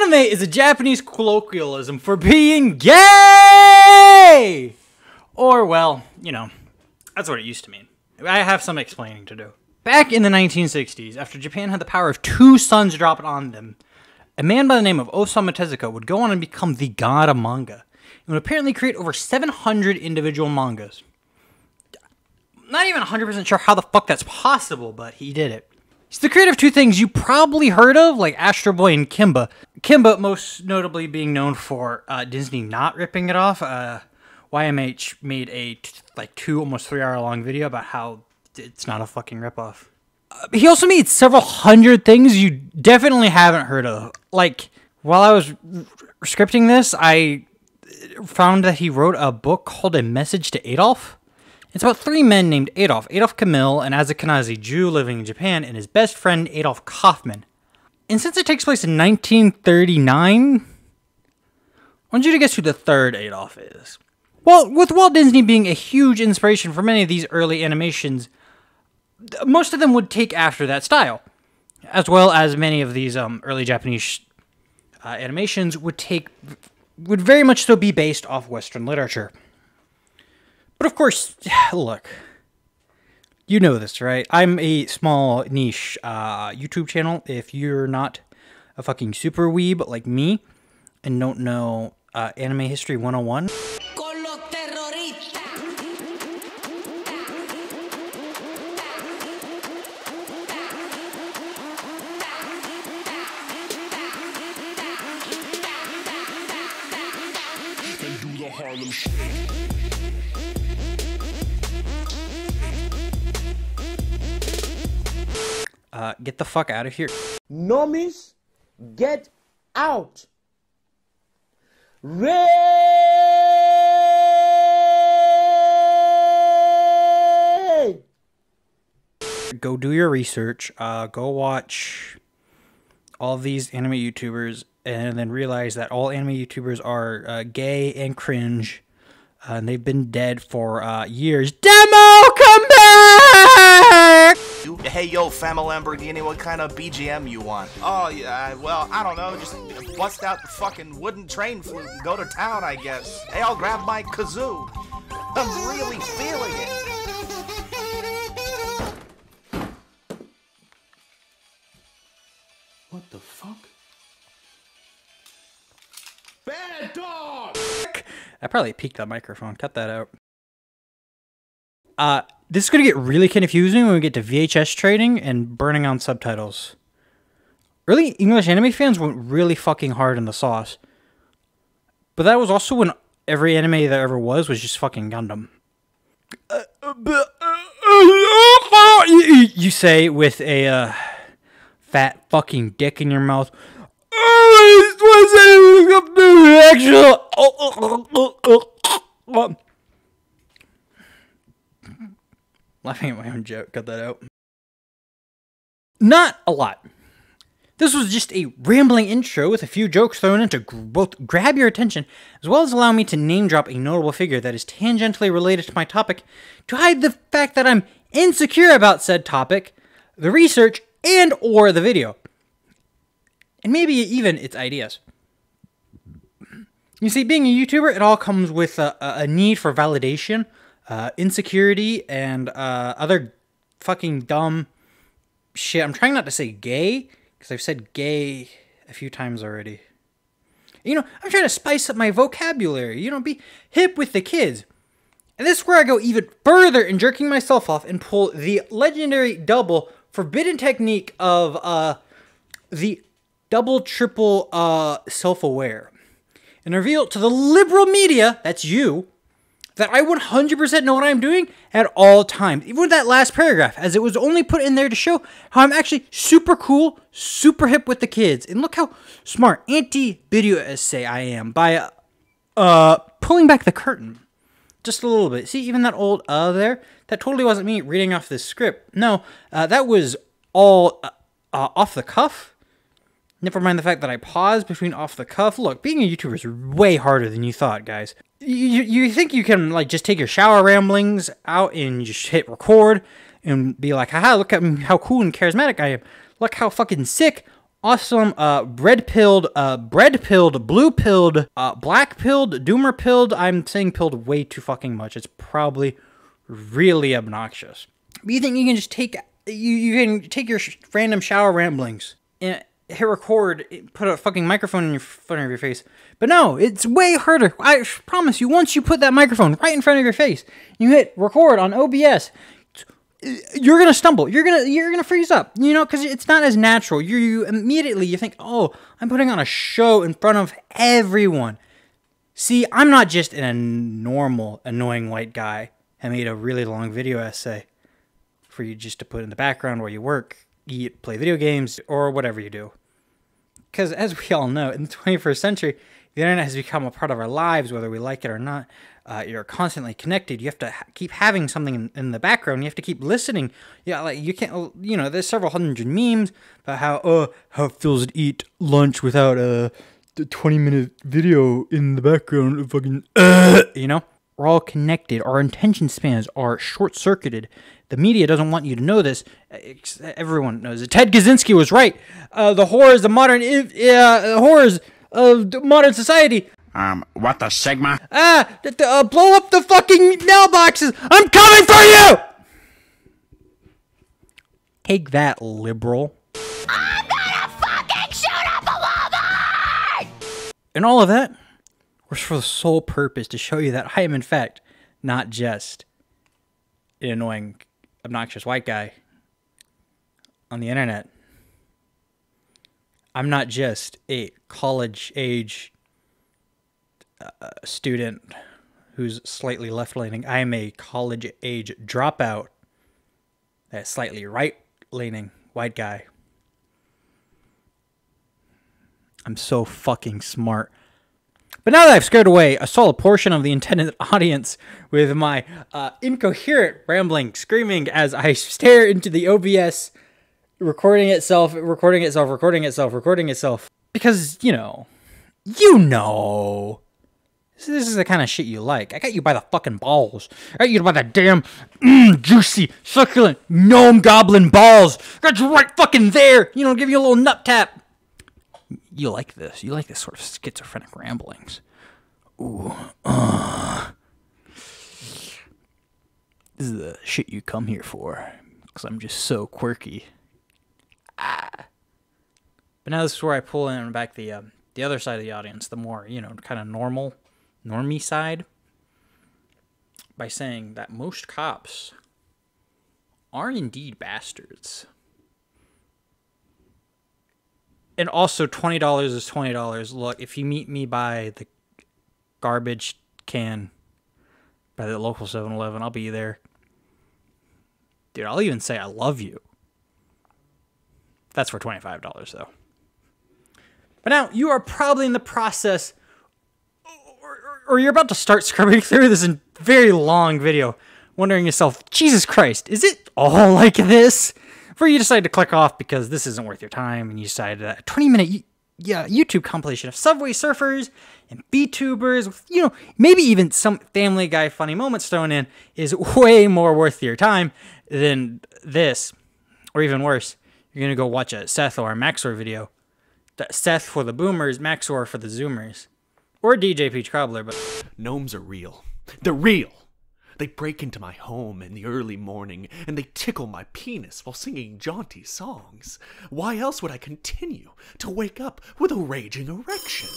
Anime is a Japanese colloquialism for being gay! Or, well, you know, that's what it used to mean. I have some explaining to do. Back in the 1960s, after Japan had the power of 2 suns dropped on them, a man by the name of Osamu Tezuka would go on and become the god of manga, and would apparently create over 700 individual mangas. Not even 100% sure how the fuck that's possible, but he did it. He's the creator of 2 things you probably heard of, like Astro Boy and Kimba. Kimba most notably being known for Disney not ripping it off. YMH made a 2, almost 3-hour long video about how it's not a fucking ripoff. He also made several hundred things you definitely haven't heard of. Like, while I was scripting this, I found that he wrote a book called A Message to Adolf. It's about 3 men named Adolf Camille, an Ashkenazi Jew living in Japan, and his best friend Adolf Kaufman. And since it takes place in 1939, I want you to guess who the 3rd Adolf is. Well, with Walt Disney being a huge inspiration for many of these early animations, most of them would take after that style, as well as many of these early Japanese animations would very much so be based off Western literature. But of course, look, you know this, right? I'm a small niche YouTube channel. If you're not a fucking super weeb like me and don't know Anime History 101... get the fuck out of here. Normies, get out. Ray! Go do your research. Go watch all of these anime YouTubers, and then realize that all anime YouTubers are gay and cringe. And they've been dead for years. Demo, come back! Hey, yo, Fama Lamborghini, what kind of BGM you want? Oh, yeah, well, I don't know, just bust out the fucking wooden train flute and go to town, I guess. Hey, I'll grab my kazoo. I'm really feeling it. What the fuck? Bad dog! I probably peaked that microphone. Cut that out. This is going to get really confusing when we get to VHS trading and burning on subtitles. Early English anime fans went really fucking hard in the sauce. But that was also when every anime there ever was just fucking Gundam. You say with a fat fucking dick in your mouth. Laughing at my own joke. Cut that out. Not a lot. This was just a rambling intro with a few jokes thrown in to both grab your attention, as well as allow me to name drop a notable figure that is tangentially related to my topic, to hide the fact that I'm insecure about said topic, the research, and or the video. And maybe even its ideas. You see, being a YouTuber, it all comes with a need for validation, insecurity, and other fucking dumb shit. I'm trying not to say gay, because I've said gay a few times already. You know, I'm trying to spice up my vocabulary, you know, be hip with the kids. And this is where I go even further in jerking myself off and pull the legendary double forbidden technique of the double triple self-aware. And reveal to the liberal media, that's you, that I 100% know what I'm doing at all times. Even with that last paragraph, as it was only put in there to show how I'm actually super cool, super hip with the kids. And look how smart, anti-video essay I am by pulling back the curtain just a little bit. See, even that old there, that totally wasn't me reading off this script. No, that was all off the cuff. Never mind the fact that I paused between off the cuff. Look, being a YouTuber is way harder than you thought, guys. You think you can, like, just take your shower ramblings out and just hit record and be like, haha, look at how cool and charismatic I am. Look how fucking sick awesome, red-pilled, blue-pilled, black-pilled, doomer-pilled. I'm saying pilled way too fucking much. It's probably really obnoxious. But you think you can just take, you can take your random shower ramblings and hit record, put a fucking microphone in front of your face. But no, it's way harder. I promise you, once you put that microphone right in front of your face, you hit record on OBS, you're gonna stumble. You're gonna freeze up. You know, because it's not as natural. You immediately you think, oh, I'm putting on a show in front of everyone. See, I'm not just a normal annoying white guy. I made a really long video essay for you just to put in the background where you work, eat, play video games, or whatever you do. Because as we all know, in the 21st century, the internet has become a part of our lives, whether we like it or not. You're constantly connected. You have to keep having something in the background. You have to keep listening. Yeah, like you can't. You know, there's several hundred memes about how it feels to eat lunch without a 20-minute video in the background. Of fucking you know, we're all connected. Our attention spans are short-circuited. The media doesn't want you to know this. Everyone knows it. Ted Kaczynski was right. The horrors of modern horrors of modern society. What the Sigma? Blow up the fucking mailboxes! I'm coming for you! Take that, liberal. I'm gonna fucking shoot up a Walmart! And all of that was for the sole purpose to show you that I am, in fact, not just an annoying, obnoxious white guy on the internet. I'm not just a college-age student who's slightly left-leaning. I am a college-age dropout that's slightly right-leaning white guy. I'm so fucking smart. But now that I've scared away a solid portion of the intended audience with my incoherent rambling, screaming as I stare into the OBS, recording itself, because, you know, this is the kind of shit you like. I got you by the fucking balls. I got you by the damn juicy, succulent, gnome goblin balls. Got you right fucking there. You know, give you a little nut tap. You like this. You like this sort of schizophrenic ramblings. Ooh. This is the shit you come here for. Because I'm just so quirky. But now this is where I pull in back the other side of the audience. The more, you know, kind of normie side. By saying that most cops are indeed bastards. And also, $20 is $20. Look, if you meet me by the garbage can, by the local 7-Eleven, I'll be there. Dude, I'll even say I love you. That's for $25, though. But now, you are probably in the process, or you're about to start scrubbing through this very long video, wondering yourself, Jesus Christ, is it all like this? Or you decide to click off because this isn't worth your time, and you decide that a 20-minute YouTube compilation of Subway Surfers and VTubers, with, you know, maybe even some Family Guy funny moments thrown in, is way more worth your time than this. Or even worse, you're going to go watch a Seth or a Maxor video. Seth for the boomers, Maxor for the zoomers. Or DJ Peach Cobbler, but Gnomes are real. They're real. They break into my home in the early morning, and they tickle my penis while singing jaunty songs. Why else would I continue to wake up with a raging erection?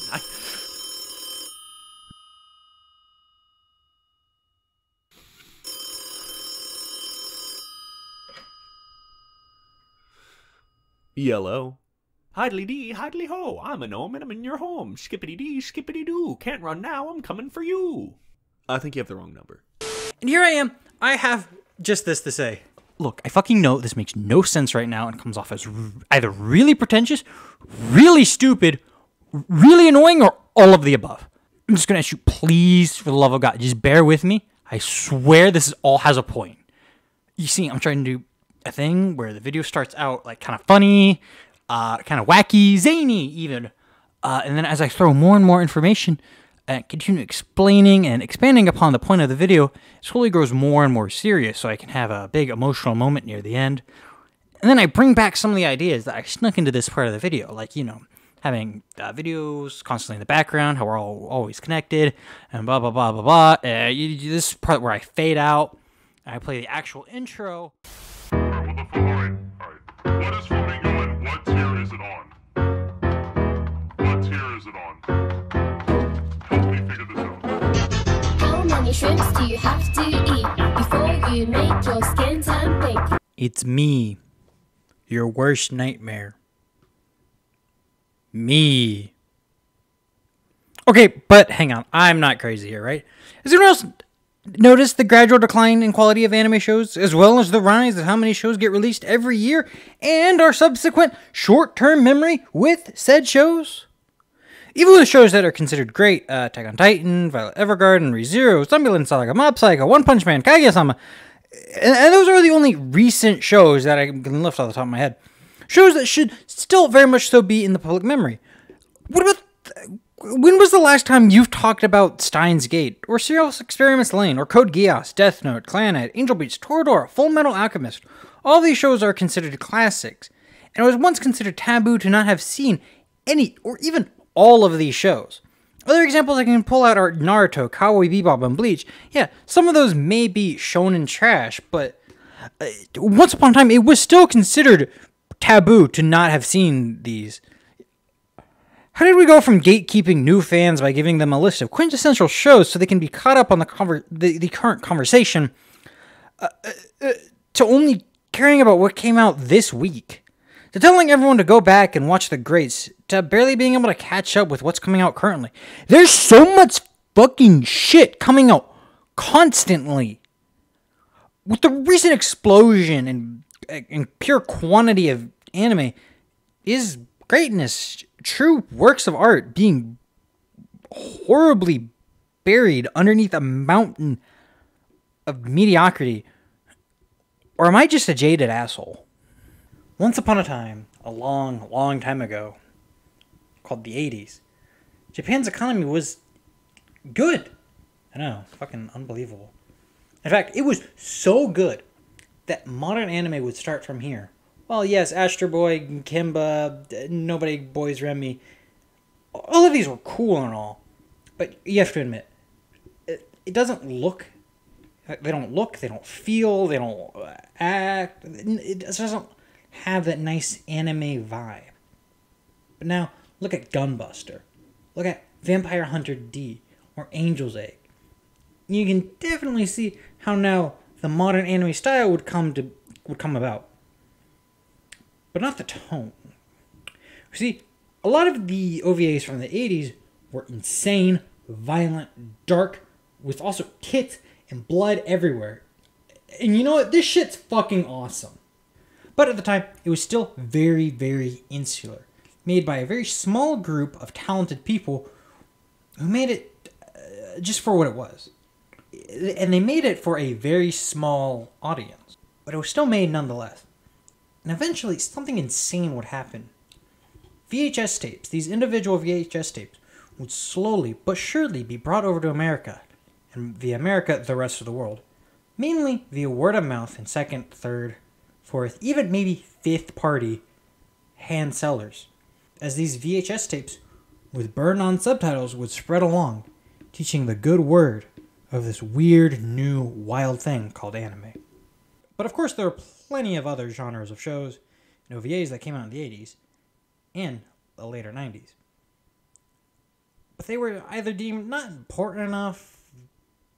Yellow. Hidely dee, hidely ho, I'm a gnome and I'm in your home. Skippity dee, skippity doo, can't run now, I'm coming for you. I think you have the wrong number. And here I am. I have just this to say. Look, I fucking know this makes no sense right now and comes off as either really pretentious, really stupid, really annoying, or all of the above. I'm just going to ask you, please, for the love of God, just bear with me. I swear this all has a point. You see, I'm trying to do a thing where the video starts out like kind of funny, kind of wacky, zany even. And then as I throw more and more information and continue explaining and expanding upon the point of the video, it slowly grows more and more serious so I can have a big emotional moment near the end. And then I bring back some of the ideas that I snuck into this part of the video, like, you know, having videos constantly in the background, how we're all always connected, and blah, blah, blah, blah, blah. This part where I fade out, I play the actual intro. Alright. What is Flamingo and what tier is it on? What tier is it on? Help me figure this out. How many shrimps do you have to eat before you make your skin turn pink? It's me, your worst nightmare. Me. Okay, but hang on. I'm not crazy here, right? Has anyone else noticed the gradual decline in quality of anime shows, as well as the rise of how many shows get released every year, and our subsequent short-term memory with said shows? Even with shows that are considered great, Attack on Titan, Violet Evergarden, ReZero, Zombieland Saga, Mob Psycho, One Punch Man, Kaguya-sama, and those are the only recent shows that I can lift off the top of my head. Shows that should still very much so be in the public memory. What about... when was the last time you've talked about Steins Gate, or Serial Experiments Lane, or Code Geass, Death Note, Clannad, Angel Beats, Toradora, Full Metal Alchemist? All these shows are considered classics, and it was once considered taboo to not have seen any, or even all of these shows. Other examples I can pull out are Naruto, Cowboy Bebop, and Bleach. Yeah, some of those may be shonen trash, but once upon a time, it was still considered taboo to not have seen these. How did we go from gatekeeping new fans by giving them a list of quintessential shows so they can be caught up on the current conversation, to only caring about what came out this week, to telling everyone to go back and watch the greats, to barely being able to catch up with what's coming out currently? There's so much fucking shit coming out constantly. With the recent explosion in pure quantity of anime is greatness, true works of art being horribly buried underneath a mountain of mediocrity. Or am I just a jaded asshole? Once upon a time, a long, long time ago, called the 80s, Japan's economy was good. I know, fucking unbelievable. In fact, it was so good that modern anime would start from here. Well, yes, Astro Boy, Kimba, Nobody Boys Remy, all of these were cool and all, but you have to admit, it doesn't look, they don't feel, they don't act, it doesn't have that nice anime vibe. But now, look at Gunbuster, look at Vampire Hunter D, or Angel's Egg. You can definitely see how now the modern anime style would come about. But not the tone. You see, a lot of the OVAs from the 80s were insane, violent, dark, with also tits and blood everywhere. And you know what? This shit's fucking awesome. But at the time, it was still very, very insular. Made by a very small group of talented people who made it just for what it was. And they made it for a very small audience. But it was still made nonetheless. And eventually, something insane would happen. VHS tapes, these individual VHS tapes, would slowly but surely be brought over to America. And via America, the rest of the world. Mainly via word of mouth and second, third, fourth, even maybe fifth party hand sellers. As these VHS tapes with burn-on subtitles would spread along, teaching the good word of this weird, new, wild thing called anime. But of course, there are plenty of other genres of shows and OVAs that came out in the 80s and the later 90s. But they were either deemed not important enough,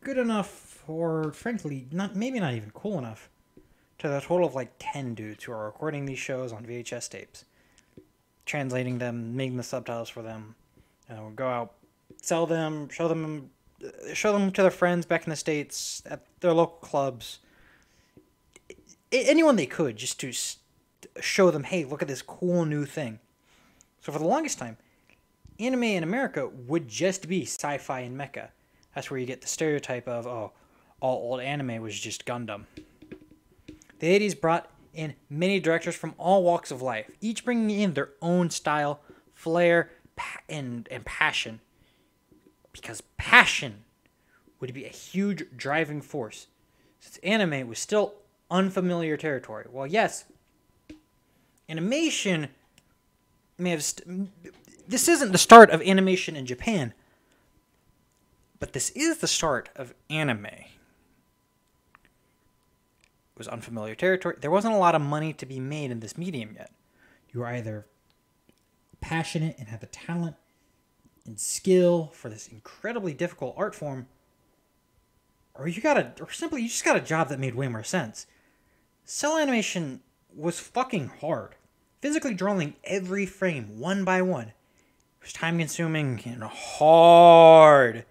good enough, or frankly, maybe not even cool enough to the total of like 10 dudes who are recording these shows on VHS tapes, translating them, making the subtitles for them, go out, sell them, show them to their friends back in the States, at their local clubs, anyone they could, just to show them, hey, look at this cool new thing. So for the longest time, anime in America would just be sci-fi and mecha. That's where you get the stereotype of, oh, all old anime was just Gundam. The 80s brought in many directors from all walks of life, each bringing in their own style, flair, and passion. Because passion would be a huge driving force, since anime was still unfamiliar territory. Well, yes, Animation may have... This isn't the start of animation in Japan, but this is the start of anime. It was unfamiliar territory. There wasn't a lot of money to be made in this medium yet. You were either passionate and had the talent and skill for this incredibly difficult art form, or simply you just got a job that made way more sense. Cell animation was fucking hard. Physically drawing every frame one by one. It was time consuming and hard.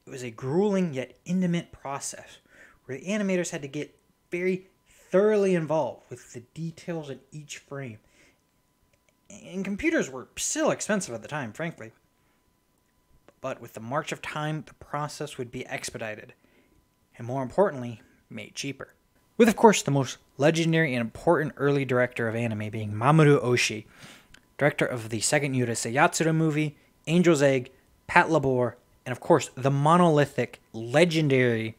It was a grueling yet intimate process where the animators had to get very thoroughly involved with the details in each frame. And computers were still expensive at the time, frankly. But with the march of time, the process would be expedited. And more importantly, made cheaper. With, of course, the most legendary and important early director of anime being Mamoru Oshii, director of the second Urusei Yatsura movie, Angel's Egg, Pat Labor, and of course, the monolithic, legendary,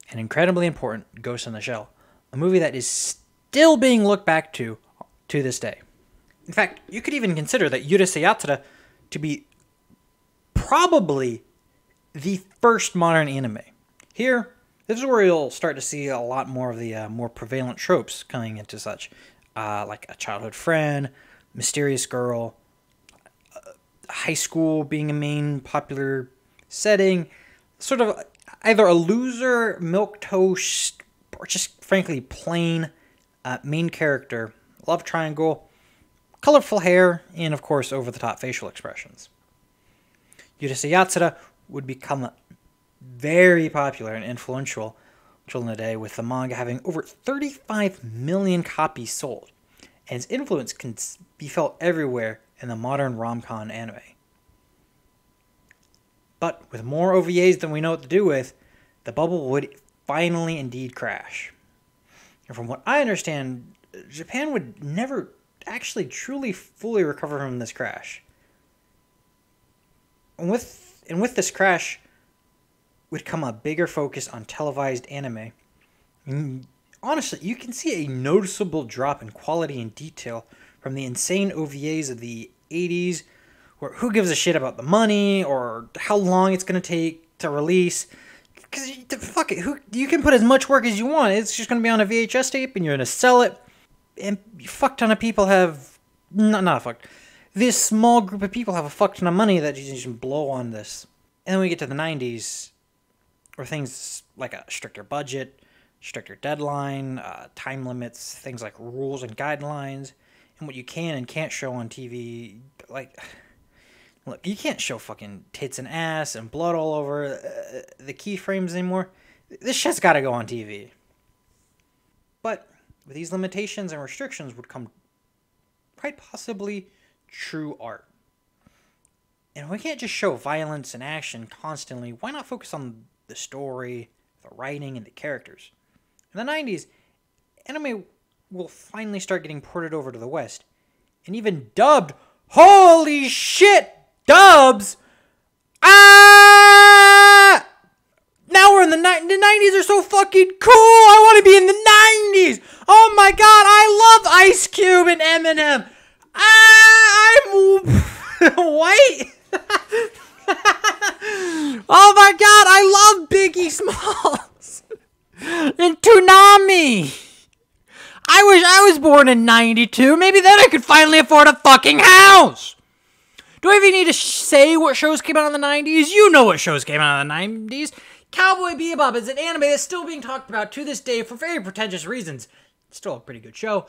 and incredibly important Ghost in the Shell, a movie that is still being looked back to this day. In fact, you could even consider that Urusei Yatsura to be probably the first modern anime. Here, this is where you'll start to see a lot more of the more prevalent tropes coming into such, like a childhood friend, mysterious girl, high school being a main popular setting, sort of either a loser, milquetoast, or just frankly plain main character, love triangle, colorful hair, and of course over-the-top facial expressions. Urusei Yatsura would become very popular and influential in the day, with the manga having over 35 million copies sold, and its influence can be felt everywhere in the modern rom-com anime. But with more OVAs than we know what to do with, the bubble would finally indeed crash. And from what I understand, Japan would never actually truly fully recover from this crash. And with this crash would come a bigger focus on televised anime. And honestly, you can see a noticeable drop in quality and detail from the insane OVAs of the 80s, where who gives a shit about the money or how long it's going to take to release. Because, fuck it, you can put as much work as you want. It's just going to be on a VHS tape and you're going to sell it. And a fuck ton of people have... Not a fuck. This small group of people have a fuck ton of money that you just blow on this. And then we get to the 90s, where things like a stricter budget, stricter deadline, time limits, things like rules and guidelines, and what you can and can't show on TV. Like, look, you can't show fucking tits and ass and blood all over the keyframes anymore. This shit's gotta go on TV. But with these limitations and restrictions would come quite possibly true art. And if we can't just show violence and action constantly, why not focus on the story, the writing, and the characters? In the 90s, anime will finally start getting ported over to the West, and even dubbed. Holy shit! Dubs! Ah! Now we're in the 90s are so fucking cool! I want to be in the 90s! Oh my god, I love Ice Cube and Eminem! Ah! I'm white! Oh my god, I love Biggie Smalls! And Toonami! I wish I was born in 92. Maybe then I could finally afford a fucking house! Do I even need to say what shows came out in the 90s? You know what shows came out in the 90s. Cowboy Bebop is an anime that's still being talked about to this day for very pretentious reasons. It's still a pretty good show.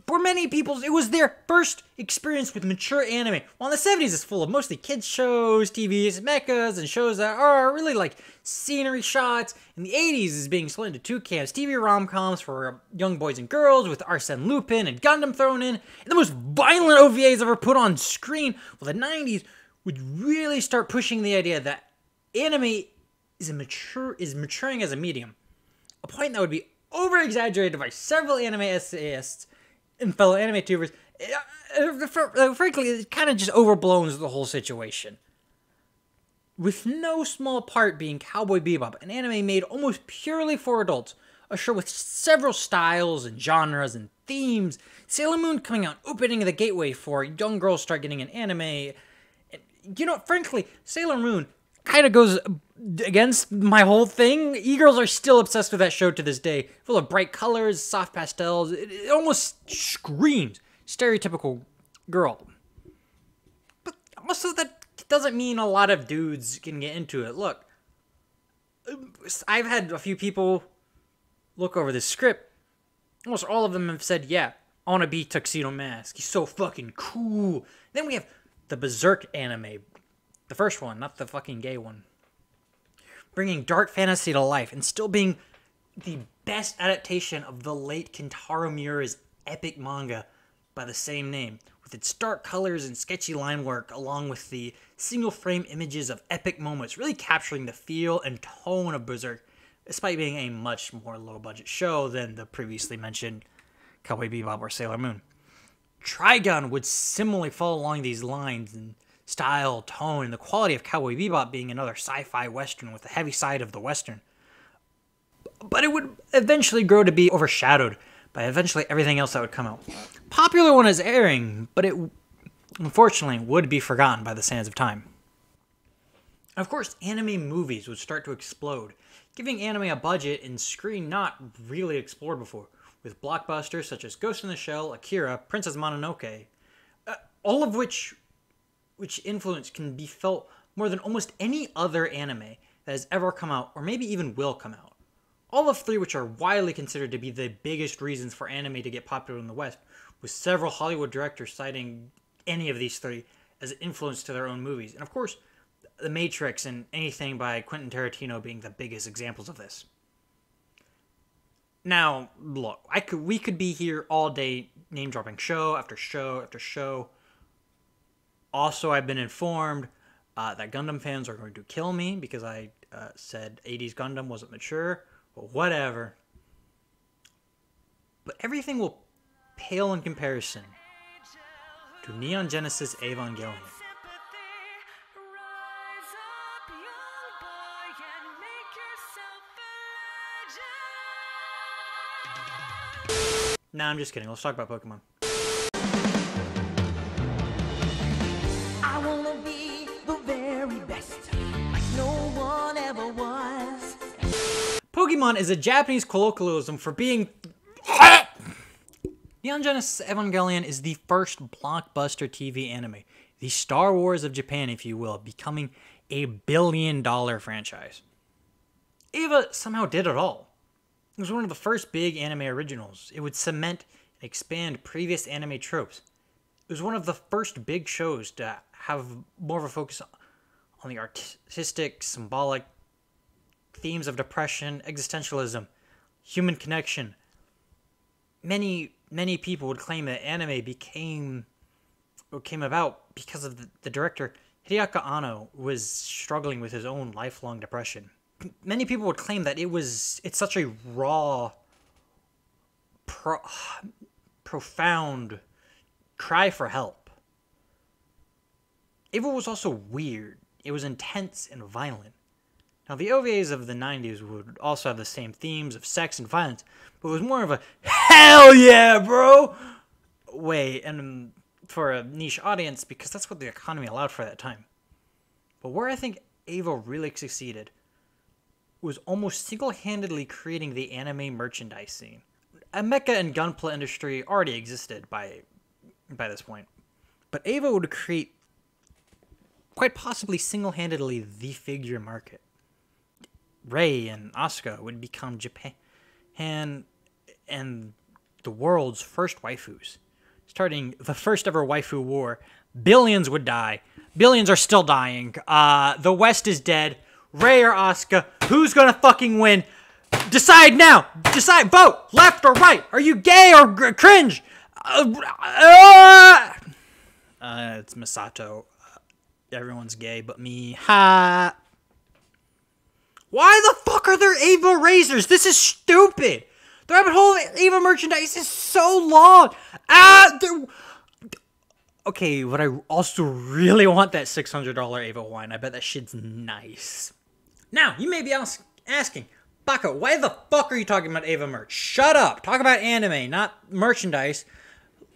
For many people, it was their first experience with mature anime. While in the 70s, it's full of mostly kids shows, TVs, mechas, and shows that are really like scenery shots. In the 80s, is being split into two camps. TV rom-coms for young boys and girls with Arsène Lupin and Gundam thrown in. And the most violent OVAs ever put on screen. Well, the 90s would really start pushing the idea that anime is maturing as a medium. A point that would be over-exaggerated by several anime essayists and fellow anime tubers. Frankly, it kind of just overblows the whole situation. With no small part being Cowboy Bebop, an anime made almost purely for adults, A show with several styles and genres and themes. Sailor Moon coming out, opening the gateway for young girls start getting an anime. And, you know, frankly, Sailor Moon kind of goes against my whole thing. E-girls are still obsessed with that show to this day. Full of bright colors, soft pastels. It almost screams stereotypical girl. But also that doesn't mean a lot of dudes can get into it. Look, I've had a few people look over this script. Almost all of them have said, yeah, I want to be Tuxedo Mask. He's so fucking cool. Then we have the Berserk anime. The first one, not the fucking gay one. Bringing dark fantasy to life and still being the best adaptation of the late Kentaro Miura's epic manga by the same name, with its dark colors and sketchy line work, along with the single frame images of epic moments, really capturing the feel and tone of Berserk, despite being a much more low-budget show than the previously mentioned Cowboy Bebop or Sailor Moon. Trigun would similarly follow along these lines in style, tone, and the quality of Cowboy Bebop being another sci-fi western with the heavy side of the western. But it would eventually grow to be overshadowed by eventually everything else that would come out. Popular One is airing, but it unfortunately would be forgotten by the sands of time. Of course, anime movies would start to explode, giving anime a budget and screen not really explored before, with blockbusters such as Ghost in the Shell, Akira, Princess Mononoke, all of which influence can be felt more than almost any other anime that has ever come out, or maybe even will come out. All of three which are widely considered to be the biggest reasons for anime to get popular in the West, with several Hollywood directors citing any of these three as an influence to their own movies. And of course, The Matrix and anything by Quentin Tarantino being the biggest examples of this. Now, look, we could be here all day name-dropping show after show after show. Also, I've been informed that Gundam fans are going to kill me because I said 80s Gundam wasn't mature. Well, whatever. But everything will pale in comparison to Neon Genesis Evangelion. Nah, I'm just kidding. Let's talk about Pokemon. I wanna be the very best, like no one ever was. Pokemon is a Japanese colloquialism for being... Neon Genesis Evangelion is the first blockbuster TV anime, the Star Wars of Japan, if you will, becoming a billion-dollar franchise. Eva somehow did it all. It was one of the first big anime originals. It would cement and expand previous anime tropes. It was one of the first big shows to have more of a focus on the artistic, symbolic themes of depression, existentialism, human connection. Many people would claim that anime came about because of the director Hideaki Anno was struggling with his own lifelong depression. Many people would claim that it's such a raw, profound cry for help. Eva was also weird. It was intense and violent. Now, the OVAs of the 90s would also have the same themes of sex and violence, but it was more of a, hell yeah, bro, way, and for a niche audience, because that's what the economy allowed for that time. But where I think Eva really succeeded was almost single-handedly creating the anime merchandise scene. A mecha and gunpla industry already existed by this point, but Eva would create quite possibly single-handedly the figure market. Rei and Asuka would become Japan and the world's first waifus, starting the first ever waifu war. Billions would die. Billions are still dying. The West is dead. Rei or Asuka, who's gonna fucking win? Decide now. Decide. Vote. Left or right. Are you gay or cringe? It's Misato. Everyone's gay but me. Ha. Why the fuck are there Eva razors? This is stupid. The rabbit hole of Eva merchandise is so long. Okay, but I also really want that $600 Eva wine. I bet that shit's nice. Now, you may be asking, Baka, why the fuck are you talking about Ava merch? Shut up! Talk about anime, not merchandise.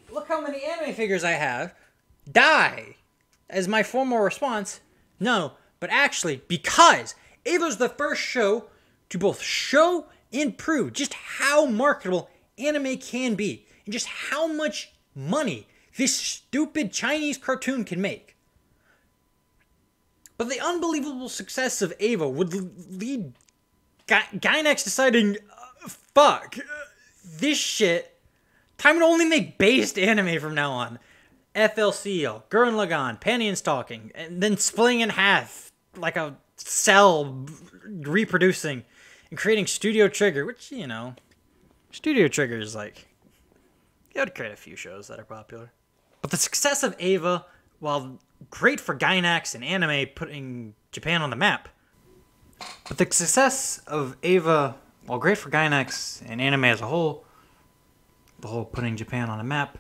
Look how many anime figures I have. Die! As my formal response, no, but actually, because Ava's the first show to both show and prove just how marketable anime can be, and just how much money this stupid Chinese cartoon can make. But the unbelievable success of Ava would lead Gainax deciding, fuck, this shit, time to only make based anime from now on. FLCL, Gurren Lagann, Panty and Stalking, and then splitting in half like a cell reproducing and creating Studio Trigger, which, you know, Studio Trigger is like, you would create a few shows that are popular. But the success of Ava, while great for Gainax and anime putting Japan on the map, but the success of Ava, while great for Gainax and anime as a whole, the whole putting Japan on the map,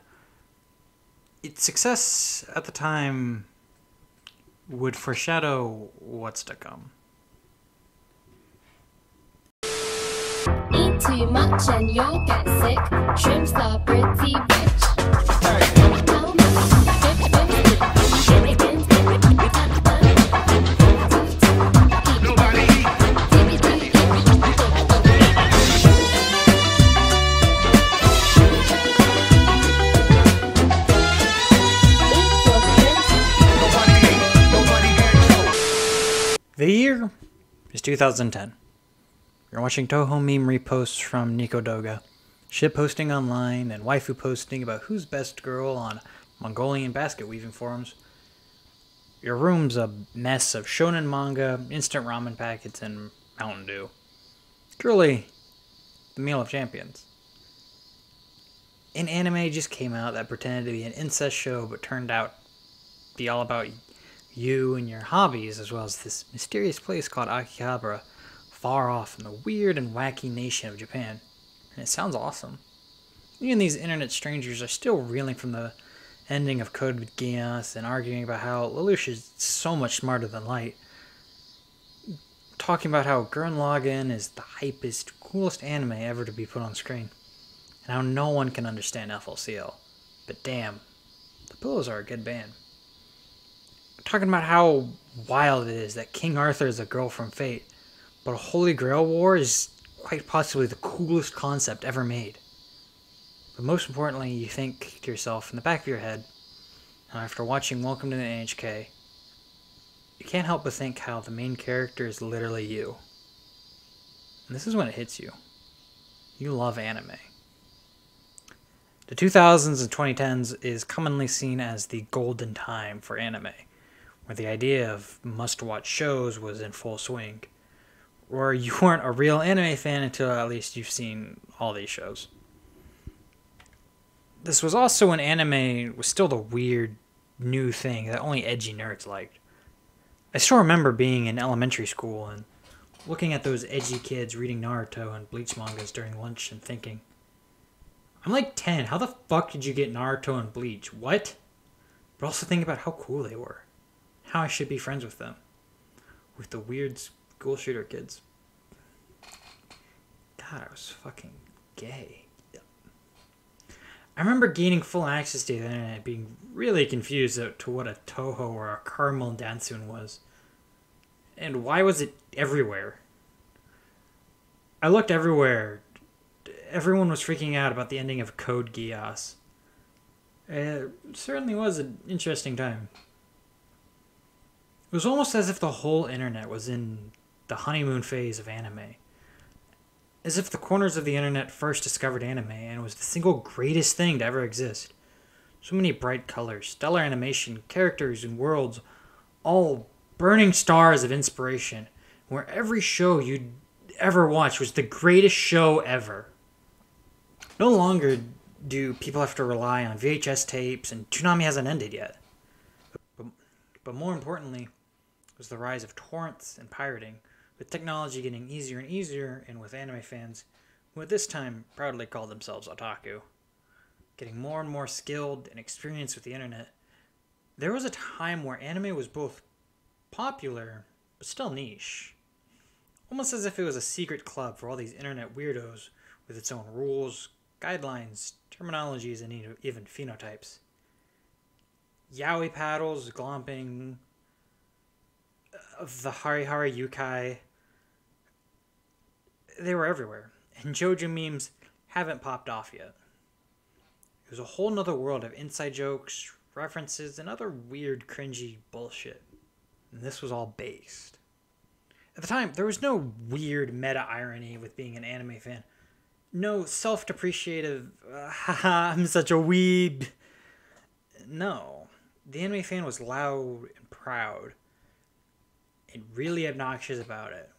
its success at the time would foreshadow what's to come. Eat too much and you'll get sick. Shrimps are pretty rich. The year is 2010. You're watching Toho meme reposts from Nico Doga, shit posting online, and waifu posting about who's best girl on Mongolian basket weaving forums. Your room's a mess of shonen manga, instant ramen packets, and Mountain Dew. Truly, the meal of champions. An anime just came out that pretended to be an incest show but turned out to be all about you and your hobbies, as well as this mysterious place called Akihabara, far off in the weird and wacky nation of Japan. And it sounds awesome. Even these internet strangers are still reeling from the ending of Code Geass and arguing about how Lelouch is so much smarter than Light. Talking about how Gurren Lagann is the hypest, coolest anime ever to be put on screen. And how no one can understand FLCL. But damn, the Pillows are a good band. Talking about how wild it is that King Arthur is a girl from Fate, but a Holy Grail War is quite possibly the coolest concept ever made. But most importantly, you think to yourself in the back of your head, after watching Welcome to the NHK, you can't help but think how the main character is literally you. And this is when it hits you. You love anime. The 2000s and 2010s is commonly seen as the golden time for anime, where the idea of must-watch shows was in full swing, or you weren't a real anime fan until at least you've seen all these shows. This was also when anime was still the weird, new thing that only edgy nerds liked. I still remember being in elementary school and looking at those edgy kids reading Naruto and Bleach mangas during lunch and thinking, I'm like 10, how the fuck did you get Naruto and Bleach? What? But also think about how cool they were. How I should be friends with them. With the weird school shooter kids. God, I was fucking gay. I remember gaining full access to the internet, being really confused as to what a Toho or a Caramel Dansun was. And why was it everywhere? I looked everywhere. Everyone was freaking out about the ending of Code Geass. It certainly was an interesting time. It was almost as if the whole internet was in the honeymoon phase of anime. As if the corners of the internet first discovered anime and it was the single greatest thing to ever exist. So many bright colors, stellar animation, characters, and worlds, all burning stars of inspiration, where every show you'd ever watch was the greatest show ever. No longer do people have to rely on VHS tapes, and Toonami hasn't ended yet. But more importantly, was the rise of torrents and pirating, with technology getting easier and easier, and with anime fans, who at this time proudly called themselves otaku, getting more and more skilled and experienced with the internet. There was a time where anime was both popular, but still niche. almost as if it was a secret club for all these internet weirdos with its own rules, guidelines, terminologies, and even phenotypes. Yaoi paddles, glomping, of the Hari Hari Yukai, they were everywhere, and JoJo memes haven't popped off yet. It was a whole nother world of inside jokes, references, and other weird, cringy bullshit. And this was all based. At the time, there was no weird meta-irony with being an anime fan. No self-depreciative, haha, I'm such a weeb. No. The anime fan was loud and proud. And really obnoxious about it.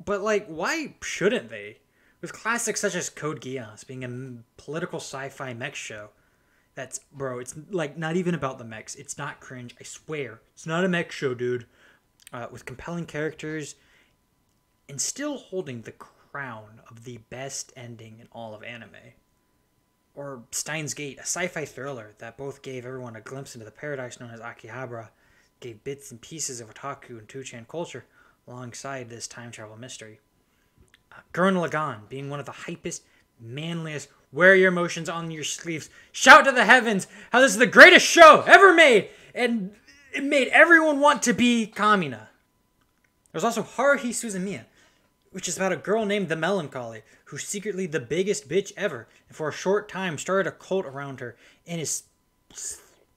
But, like, why shouldn't they? With classics such as Code Geass being a political sci-fi mech show. That's, bro, it's, like, not even about the mechs. It's not cringe, I swear. It's not a mech show, dude. With compelling characters and still holding the crown of the best ending in all of anime. Or Steins Gate, a sci-fi thriller that both gave everyone a glimpse into the paradise known as Akihabara, gave bits and pieces of otaku and 2chan culture alongside this time travel mystery. Gurren Lagann being one of the hypest, manliest, wear your emotions on your sleeves, shout to the heavens how this is the greatest show ever made, and it made everyone want to be Kamina. There's also Haruhi Suzumiya, which is about a girl named the Melancholy, who's secretly the biggest bitch ever, and for a short time started a cult around her, and is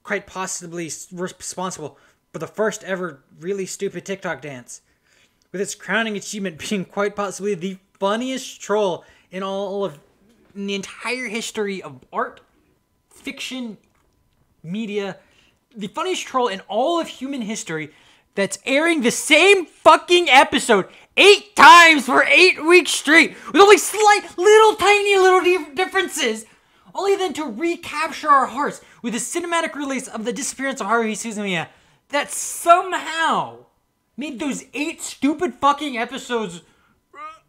quite possibly responsible for the first ever really stupid TikTok dance, with its crowning achievement being quite possibly the funniest troll in the entire history of art, fiction, media, the funniest troll in all of human history that's airing the same fucking episode 8 times for 8 weeks straight with only slight tiny little differences, only then to recapture our hearts with the cinematic release of the disappearance of Haruhi Suzumiya that somehow made those 8 stupid fucking episodes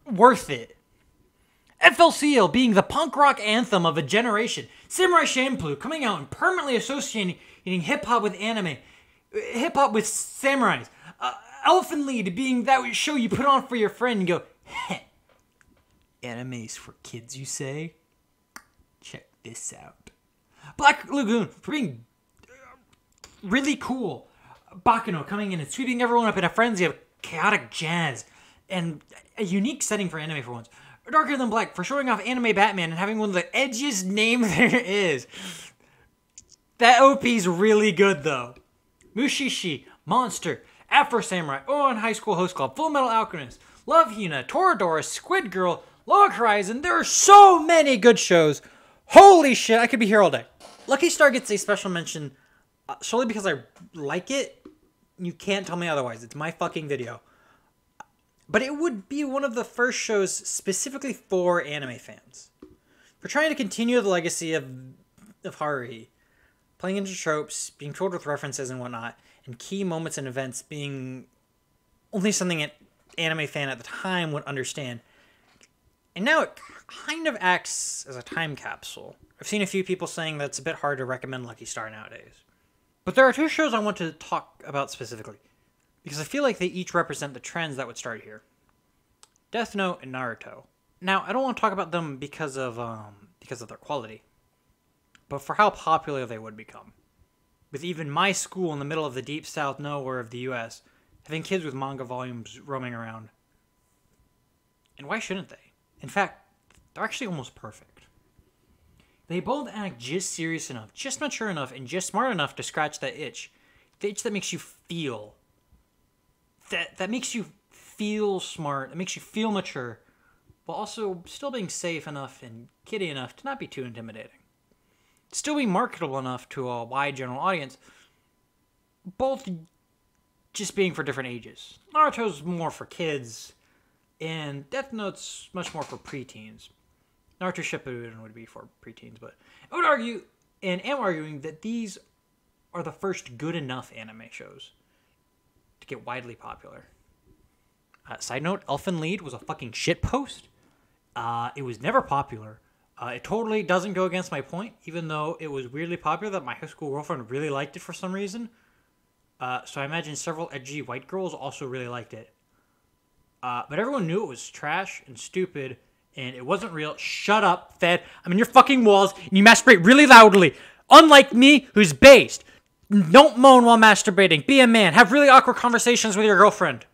worth it. FLCL being the punk rock anthem of a generation, Samurai Champloo coming out and permanently associating hip-hop with anime, hip-hop with samurais, Elephant Lead being that show you put on for your friend and go, heh, anime's for kids, you say? Check this out. Black Lagoon for being really cool. Baka-Kun coming in and sweeping everyone up in a frenzy of chaotic jazz and a unique setting for anime for once. Darker Than Black for showing off anime Batman and having one of the edgiest names there is. That OP's really good though. Mushishi, Monster, Afro Samurai, and High School Host Club, Full Metal Alchemist, Love Hina, Toradora, Squid Girl, Log Horizon. There are so many good shows. Holy shit, I could be here all day. Lucky Star gets a special mention solely because I like it. You can't tell me otherwise. It's my fucking video. But it would be one of the first shows specifically for anime fans. For trying to continue the legacy of Haruhi. Playing into tropes, being filled with references and whatnot, and key moments and events being only something an anime fan at the time would understand. And now it kind of acts as a time capsule. I've seen a few people saying that it's a bit hard to recommend Lucky Star nowadays. But there are 2 shows I want to talk about specifically, because I feel like they each represent the trends that would start here. Death Note and Naruto. Now, I don't want to talk about them because of their quality, but for how popular they would become. With even my school in the middle of the deep south nowhere of the US, having kids with manga volumes roaming around. And why shouldn't they? In fact, they're actually almost perfect. They both act just serious enough, just mature enough, and just smart enough to scratch that itch. The itch that makes you feel. That makes you feel smart, that makes you feel mature, while also still being safe enough and kiddie enough to not be too intimidating. Still be marketable enough to a wide general audience, both just being for different ages. Naruto's more for kids, and Death Note's much more for preteens. Naruto Shippuden would be for preteens, but I would argue, and am arguing, that these are the first good enough anime shows to get widely popular. Side note, Elfen Lied was a fucking shitpost. It was never popular. It totally doesn't go against my point, even though it was weirdly popular that my high school girlfriend really liked it for some reason. So I imagine several edgy white girls also really liked it. But everyone knew it was trash and stupid, and it wasn't real. Shut up, Fed. I'm in your fucking walls, and you masturbate really loudly. Unlike me, who's based. Don't moan while masturbating. Be a man. Have really awkward conversations with your girlfriend.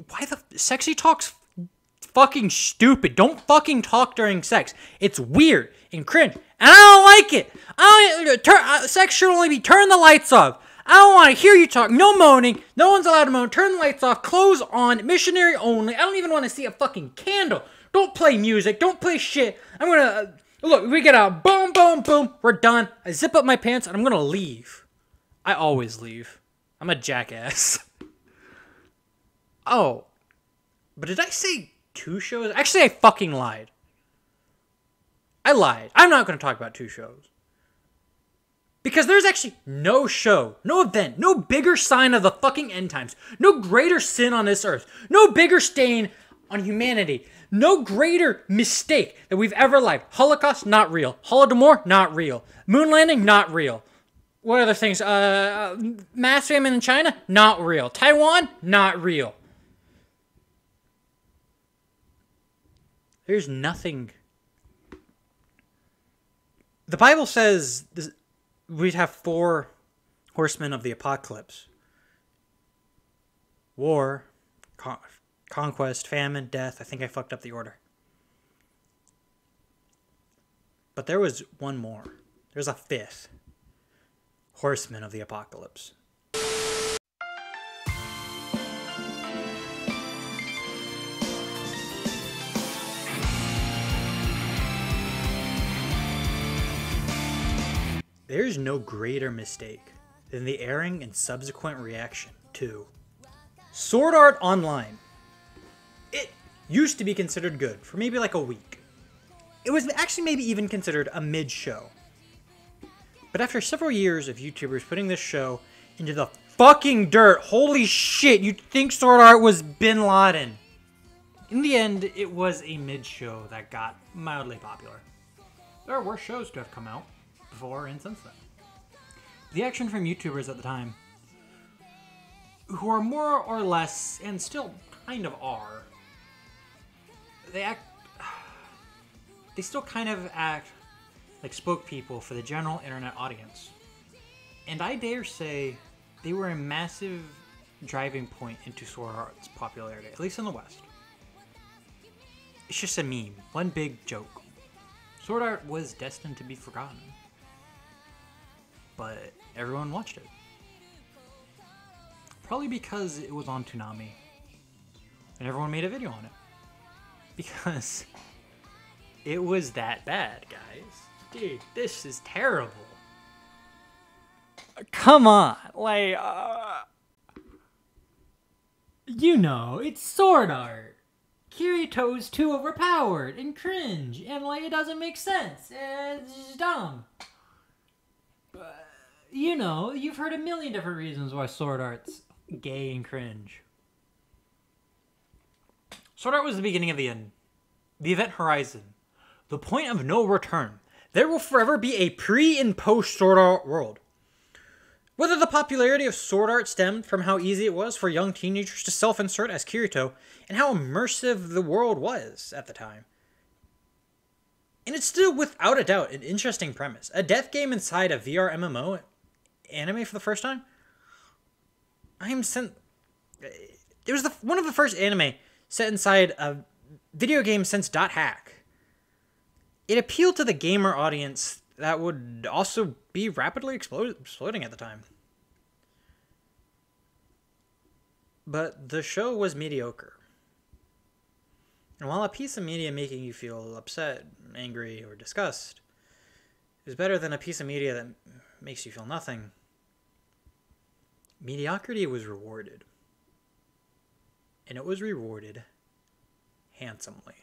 Why the... Sexy talk's fucking stupid. Don't fucking talk during sex. It's weird and cringe, and I don't like it. Sex should only be turn the lights off. I don't want to hear you talk. No moaning. No one's allowed to moan. Turn the lights off. Clothes on. Missionary only. I don't even want to see a fucking candle. Don't play music. Don't play shit. I'm gonna... Look, we get out. Boom, boom, boom. We're done. I zip up my pants, and I'm gonna leave. I always leave. I'm a jackass. Oh. But did I say 2 shows? Actually, I fucking lied. I lied. I'm not gonna talk about 2 shows. Because there's actually no show, no event, no bigger sign of the fucking end times, no greater sin on this earth, no bigger stain on humanity, no greater mistake that we've ever lied. Holocaust, not real. Holodomor, not real. Moon landing, not real. What other things? Mass famine in China, not real. Taiwan, not real. There's nothing. The Bible says this. We'd have 4 horsemen of the apocalypse. War, conquest, famine, death. I think I fucked up the order. But there was one more. There's a 5th horseman of the apocalypse. There's no greater mistake than the airing and subsequent reaction to Sword Art Online. It used to be considered good for maybe like a week. It was actually maybe even considered a mid-show. But after several years of YouTubers putting this show into the fucking dirt, holy shit, you'd think Sword Art was Bin Laden. In the end, it was a mid-show that got mildly popular. There are worse shows to have come out before and since then. The action from YouTubers at the time, who are more or less, and still kind of are, they still kind of act like spokespeople for the general internet audience. And I dare say they were a massive driving point into Sword Art's popularity, at least in the West. It's just a meme, one big joke. Sword Art was destined to be forgotten. But everyone watched it. Probably because it was on Toonami. And everyone made a video on it. Because it was that bad, guys. Dude, this is terrible. Come on. Like, you know, it's Sword Art. Kirito's too overpowered and cringe. And, like, it doesn't make sense. It's just dumb. You know, you've heard a million different reasons why Sword Art's gay and cringe. Sword Art was the beginning of the end. The event horizon. The point of no return. There will forever be a pre- and post-Sword Art world. Whether the popularity of Sword Art stemmed from how easy it was for young teenagers to self-insert as Kirito, and how immersive the world was at the time. And it's still, without a doubt, an interesting premise. A death game inside a VR MMO anime for the first time? It was one of the first anime set inside a video game since .hack. It appealed to the gamer audience that would also be rapidly exploding at the time. But the show was mediocre. And while a piece of media making you feel upset, angry, or disgust is better than a piece of media that makes you feel nothing, mediocrity was rewarded. And it was rewarded handsomely.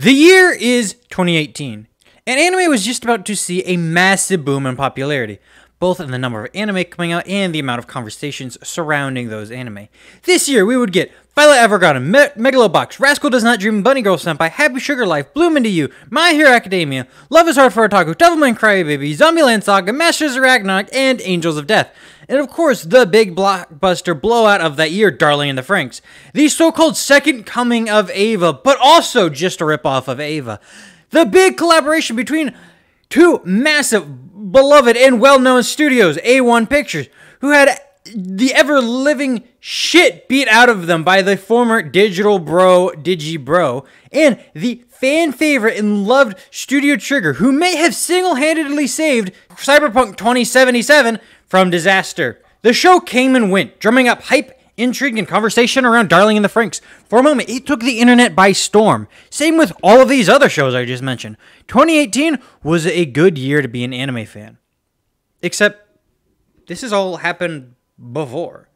The year is 2018, and anime was just about to see a massive boom in popularity, both in the number of anime coming out and the amount of conversations surrounding those anime. This year, we would get Violet Evergarden, Megalobox, Rascal Does Not Dream, Bunny Girl Senpai, Happy Sugar Life, Bloom Into You, My Hero Academia, Love is Hard for Otaku, Devilman Crybaby, Zombieland Saga, Masters of Ragnarok, and Angels of Death. And of course, the big blockbuster blowout of that year, Darling in the Franxx. The so-called second coming of Eva, but also just a ripoff of Eva. The big collaboration between two massive, beloved, and well-known studios, A1 Pictures, who had the ever-living shit beat out of them by the former Digital Bro, Digi-Bro, and the fan-favorite and loved Studio Trigger, who may have single-handedly saved Cyberpunk 2077 from disaster. The show came and went, drumming up hype, intrigue, and conversation around Darling in the Franxx. For a moment, it took the internet by storm. Same with all of these other shows I just mentioned. 2018 was a good year to be an anime fan. Except, this has all happened before.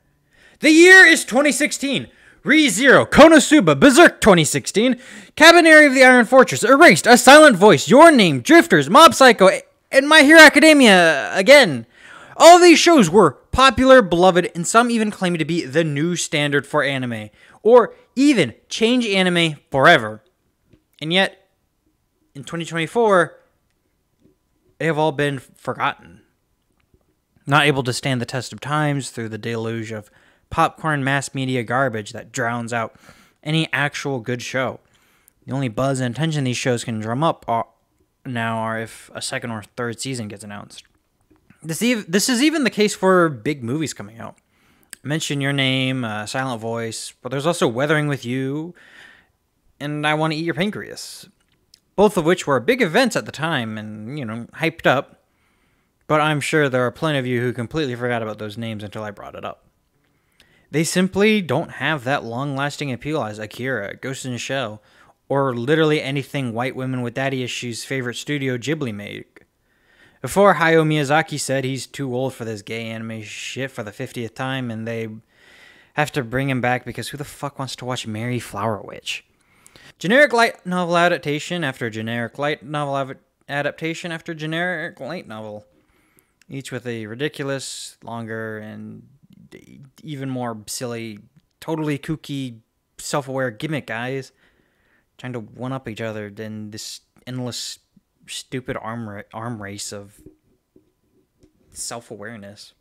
The year is 2016. ReZero, Konosuba, Berserk 2016, Cabaneri of the Iron Fortress, Erased, A Silent Voice, Your Name, Drifters, Mob Psycho, and My Hero Academia again. All of these shows were popular, beloved, and some even claiming to be the new standard for anime, or even change anime forever. And yet, in 2024, they have all been forgotten. Not able to stand the test of times through the deluge of popcorn mass media garbage that drowns out any actual good show. The only buzz and attention these shows can drum up now are if a second or third season gets announced. This is even the case for big movies coming out. Mention Your Name, Silent Voice, but there's also Weathering with You, and I Want to Eat Your Pancreas. Both of which were big events at the time and, hyped up. But I'm sure there are plenty of you who completely forgot about those names until I brought it up. They simply don't have that long-lasting appeal as Akira, Ghost in the Shell, or literally anything white women with daddy issues' favorite studio Ghibli made. Before Hayao Miyazaki said he's too old for this gay anime shit for the 50th time, and they have to bring him back because who the fuck wants to watch Mary Flower Witch? Generic light novel adaptation after generic light novel adaptation after generic light novel. Each with a ridiculous, longer, and even more silly, totally kooky, self-aware gimmick, guys. Trying to one-up each other in this endless stupid arm race of self-awareness.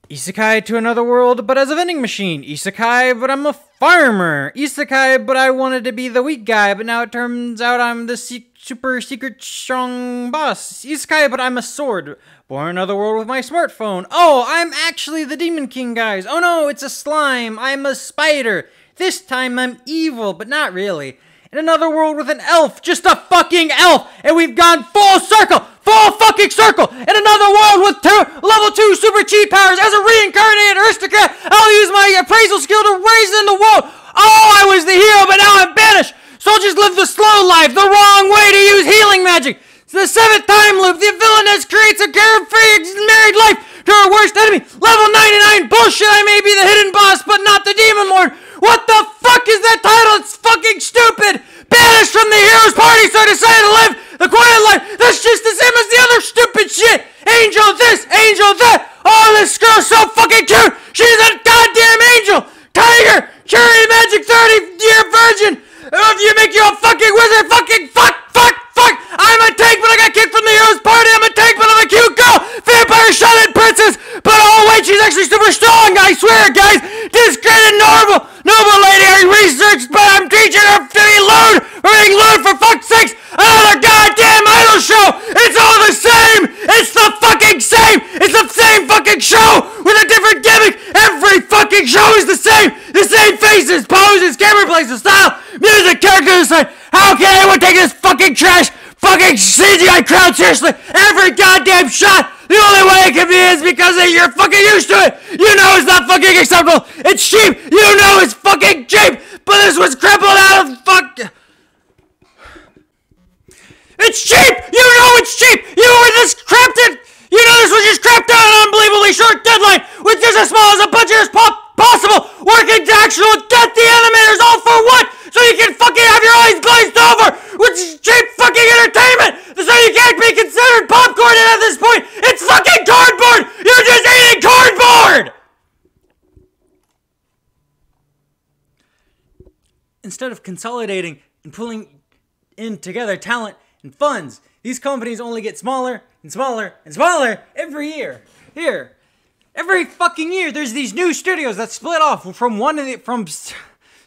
Isekai to another world, but as a vending machine. Isekai, but I'm a farmer. Isekai, but I wanted to be the weak guy, but now it turns out I'm the super secret strong boss. Isekai, but I'm a sword. Born in another world with my smartphone. Oh, I'm actually the Demon King, guys. Oh no, it's a slime. I'm a spider. This time I'm evil, but not really. In another world with an elf, just a fucking elf, and we've gone full circle, full fucking circle. In another world with level 2 super cheat powers as a reincarnated aristocrat, I'll use my appraisal skill to raise in the world. Oh, I was the hero, but now I'm banished. Soldiers live the slow life, the wrong way to use healing magic. It's the 7th time loop. The villainess creates a carefree married life to her worst enemy. Level 99 bullshit. I may be the hidden boss, but not the demon lord. What the fuck is that title? It's fucking stupid. Banished from the hero's party, so I decided to live the quiet life. That's just the same as the other stupid shit. Angel this, angel that. Oh, this girl's so fucking cute. She's a goddamn angel. Tiger, cherry magic 30-year virgin. If you make you a fucking wizard, fucking fuck. I'm a tank, but I got kicked from the hero's party. I'm a tank, but I'm a cute girl. Vampire shut-in princess. But oh wait, she's actually super strong. I swear, guys. Discredited noble lady. I researched, but I'm teaching her to be lewd. Being lewd, for fuck's sakes. Another goddamn idol show. It's all the same. It's the fucking same. It's the same fucking show with a different gimmick. Every fucking show is the same. The same faces, poses, camera places, style, music, characters. How can anyone take this fucking trash? Fucking CGI crowd, seriously! Every goddamn shot! The only way it can be is because you're fucking used to it! You know it's not fucking acceptable! It's cheap! You know it's fucking cheap! But this was crippled out of fuck... It's cheap! You know it's cheap! You were this crafted! You know this was just crapped out on an unbelievably short deadline with just as small as a budget as possible! Working to actual get the animators all for what? instead of consolidating and pulling in together talent and funds, these companies only get smaller and smaller and smaller every year. Every fucking year, there's these new studios that split off from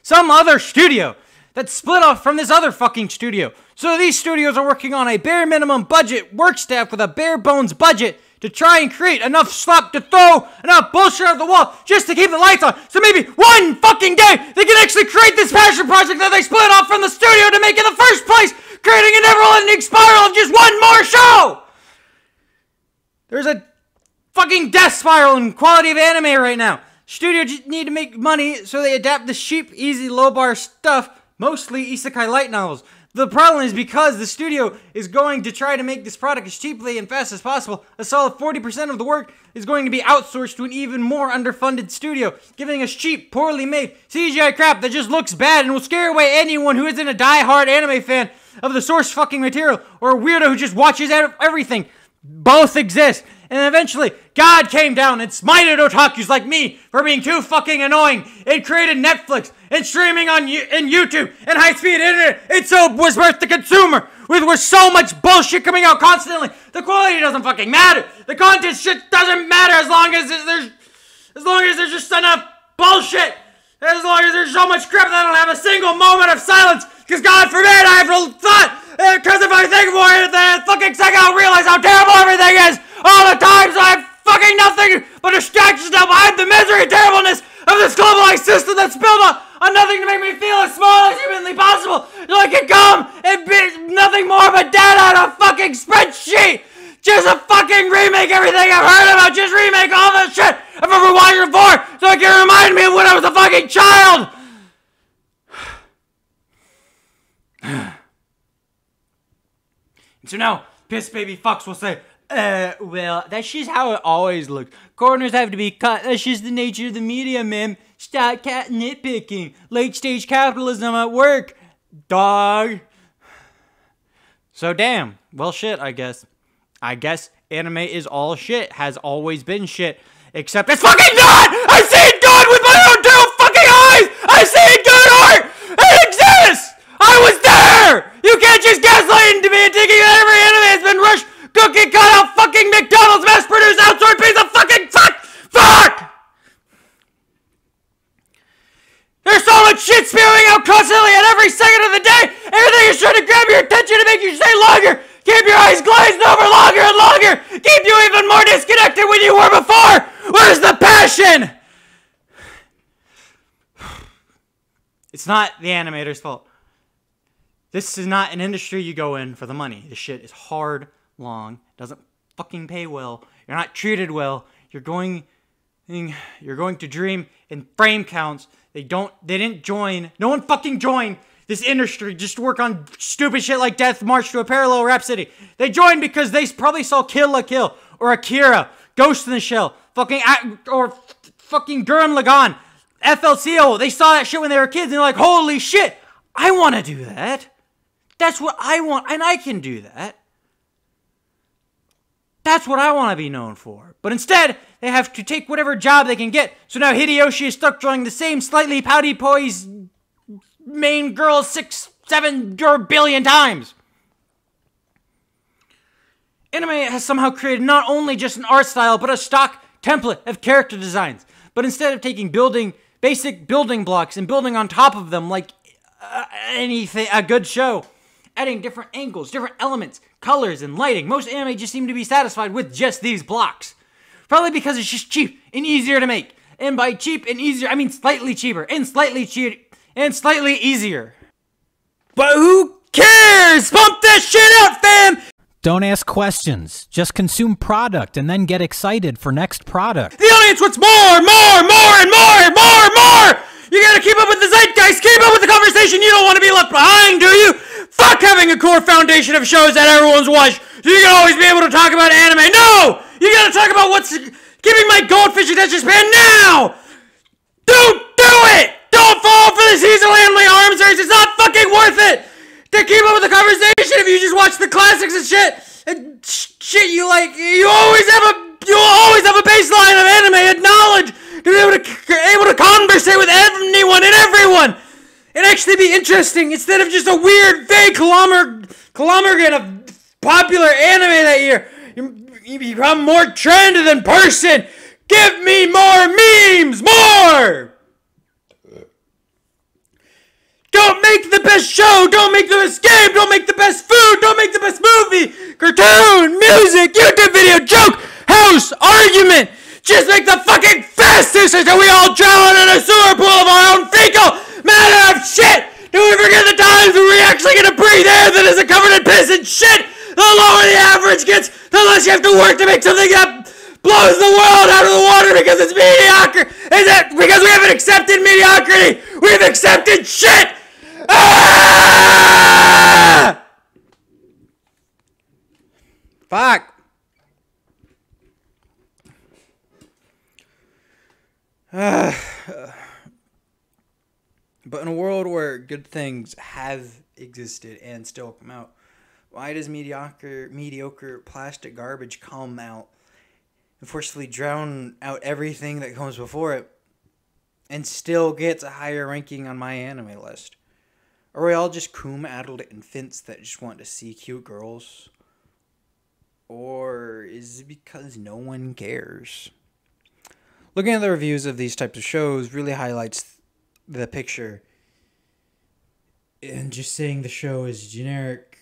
some other studio that split off from this other fucking studio. So these studios are working on a bare minimum budget work staff with a bare bones budget to try and create enough slop to throw enough bullshit at the wall just to keep the lights on. So maybe one fucking day they can actually create this passion project that they split off from the studio to make in the first place, creating a never-ending spiral of just one more show. There's a fucking death spiral in quality of anime right now. Studios just need to make money, so they adapt the cheap, easy, low-bar stuff, mostly isekai light novels. The problem is because the studio is going to try to make this product as cheaply and fast as possible, a solid 40% of the work is going to be outsourced to an even more underfunded studio, giving us cheap, poorly made CGI crap that just looks bad and will scare away anyone who isn't a die-hard anime fan of the source fucking material, or a weirdo who just watches everything. Both exist. And eventually, God came down and smited otakus like me for being too fucking annoying and created Netflix and streaming on YouTube and high-speed internet. It so was worth the consumer with so much bullshit coming out constantly. The quality doesn't fucking matter. The content shit doesn't matter as long as there's just enough bullshit. As long as there's so much crap that I don't have a single moment of silence. Because God forbid I have thought. Because if I think more of that fucking second, I'll realize how terrible everything is. All the times I have fucking nothing but distractions now behind the misery and terribleness of this globalized system that's built on nothing to make me feel as small as humanly possible. So I can come and be nothing more but data on a fucking spreadsheet. Just a fucking remake everything I've heard about. Just remake all the shit I've ever watched before so it can remind me of when I was a fucking child. So now, piss baby fucks will say, well, that's just how it always looks. Corners have to be cut. That's just the nature of the media, man. Stop nitpicking. Late stage capitalism at work, dog. So damn. Well, shit, I guess. I guess anime is all shit. Has always been shit. Except it's fucking not! I've seen good with my own two fucking eyes! I've seen good art! It exists! I was there! You can't just gaslight into me and thinking that every anime has been rushed, cookie cut out fucking McDonald's mass-produced outsourced piece of fucking fuck! There's so much shit spewing out constantly at every second of the day! Everything is trying to grab your attention to make you stay longer! Keep your eyes glazed over longer and longer! Keep you even more disconnected when you were before! Where's the passion? It's not the animator's fault. This is not an industry you go in for the money. This shit is hard, long, doesn't fucking pay well. You're not treated well. You're going to dream in frame counts. They didn't join. No one fucking joined this industry just to work on stupid shit like Death March to a Parallel Rhapsody. They joined because they probably saw Kill la Kill or Akira, Ghost in the Shell, fucking Gurren Lagann, FLCO. They saw that shit when they were kids and they're like, holy shit, I want to do that. That's what I want, and I can do that. That's what I want to be known for. But instead, they have to take whatever job they can get. So now Hideyoshi is stuck drawing the same slightly pouty poised main girl 6, 7 billion times. Anime has somehow created not only just an art style, but a stock template of character designs. But instead of taking basic building blocks and building on top of them like a good show, adding different angles, different elements, colors, and lighting, most anime just seem to be satisfied with just these blocks. Probably because it's just cheap and easier to make. And by cheap and easier, I mean slightly cheaper and slightly easier. But who cares? Pump that shit out, fam! Don't ask questions. Just consume product and then get excited for next product. The audience wants more, more, more, and more, and more, and more! You gotta keep up with the zeitgeist, keep up with the conversation, you don't want to be left behind, do you? Fuck having a core foundation of shows that everyone's watched, so you can always be able to talk about anime. No! You gotta talk about what's keeping my goldfish attention span now! Don't do it! Don't fall for this easily only arms race, it's not fucking worth it! To keep up with the conversation if you just watch the classics and shit you like, you'll always have a baseline of anime and knowledge to be able to conversate with anyone and everyone. and actually be interesting instead of just a weird fake conglomerate of popular anime that you become more trend than person. Give me more memes, more! Don't make the best show, don't make the best game, don't make the best food, don't make the best movie, cartoon, music, YouTube video, joke, house, argument. Just make the fucking fastest until we all drown in a sewer pool of our own fecal matter of shit. Do we forget the times when we're actually gonna breathe air that isn't covered in piss and shit? The lower the average gets, the less you have to work to make something that blows the world out of the water because it's mediocre. Is it because we haven't accepted mediocrity? We've accepted shit. Ah! Fuck. But in a world where good things have existed and still come out, why does mediocre plastic garbage come out and forcefully drown out everything that comes before it and still gets a higher ranking on my anime list? Are we all just coom-addled infants that just want to see cute girls? Or is it because no one cares? Looking at the reviews of these types of shows really highlights the picture. And just saying the show is generic.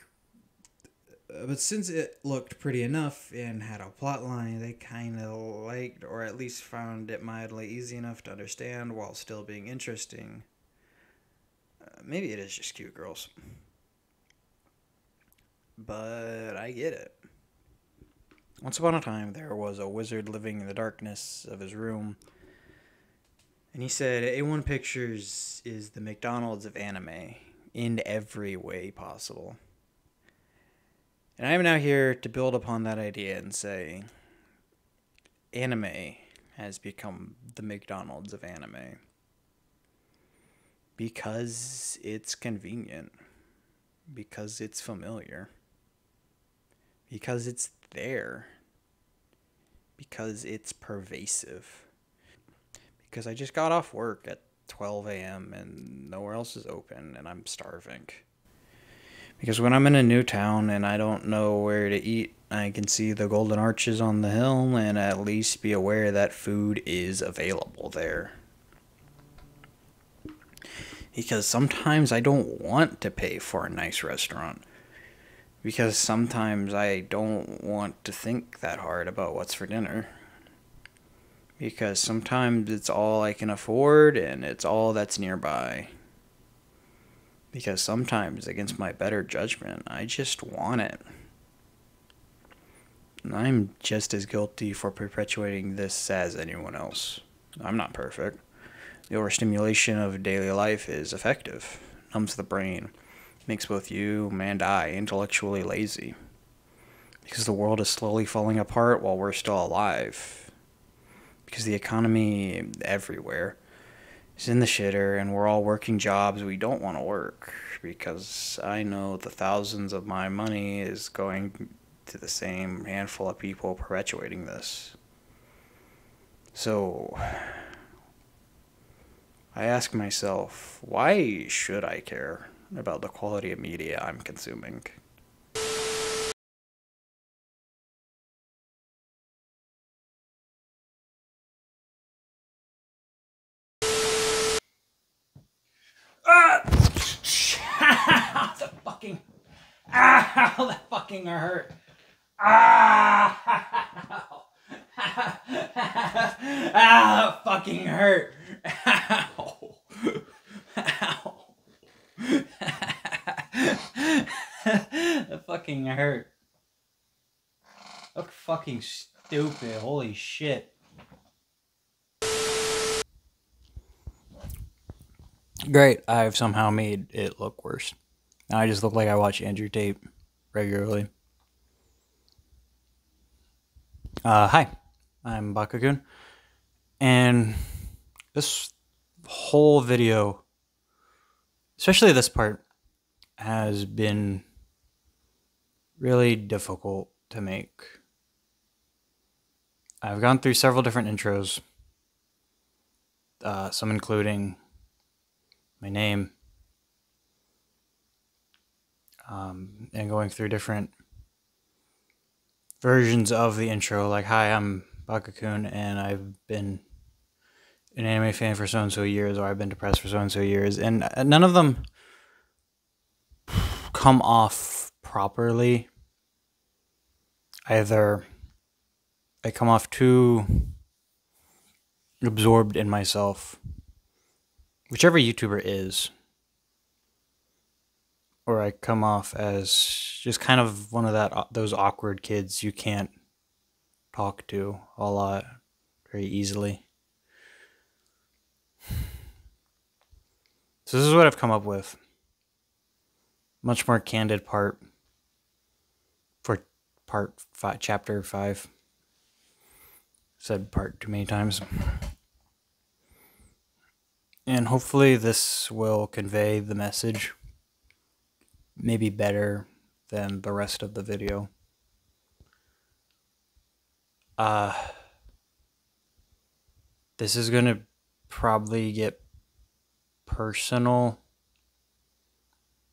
But since it looked pretty enough and had a plot line they kind of liked, or at least found it mildly easy enough to understand while still being interesting, maybe it is just cute girls. But I get it. Once upon a time, there was a wizard living in the darkness of his room. And he said, A1 Pictures is the McDonald's of anime in every way possible. And I am now here to build upon that idea and say, anime has become the McDonald's of anime. Because it's convenient. Because it's familiar. Because it's there. Because it's pervasive. Because I just got off work at 12 a.m. and nowhere else is open and I'm starving. Because when I'm in a new town and I don't know where to eat, I can see the golden arches on the hill and at least be aware that food is available there. Because sometimes I don't want to pay for a nice restaurant. Because sometimes I don't want to think that hard about what's for dinner. Because sometimes it's all I can afford and it's all that's nearby. Because sometimes, against my better judgment, I just want it. And I'm just as guilty for perpetuating this as anyone else. I'm not perfect. The overstimulation of daily life is effective. Numbs the brain. Makes both you and I intellectually lazy. Because the world is slowly falling apart while we're still alive. Because the economy everywhere is in the shitter and we're all working jobs we don't want to work. Because I know the thousands of my money is going to the same handful of people perpetuating this. So I ask myself, why should I care about the quality of media I'm consuming? Ow, that fucking hurt. Ow, that fucking hurt. Ow. Ow. That fucking hurt. Look fucking stupid. Holy shit. Great, I've somehow made it look worse. Now I just look like I watch Andrew Tate regularly. Hi, I'm Baka-Kun. And this whole video, especially this part, has been really difficult to make. I've gone through several different intros, some including my name, and going through different versions of the intro, like, hi, I'm Baka-Kun, and I've been an anime fan for so and so years, or I've been depressed for so and so years, and none of them come off properly. Either I come off too absorbed in myself, whichever YouTuber is, or I come off as just kind of one of those awkward kids you can't talk to a lot very easily. So this is what I've come up with. Much more candid part for chapter 5. Said part too many times. And hopefully this will convey the message maybe better than the rest of the video. This is gonna probably get personal,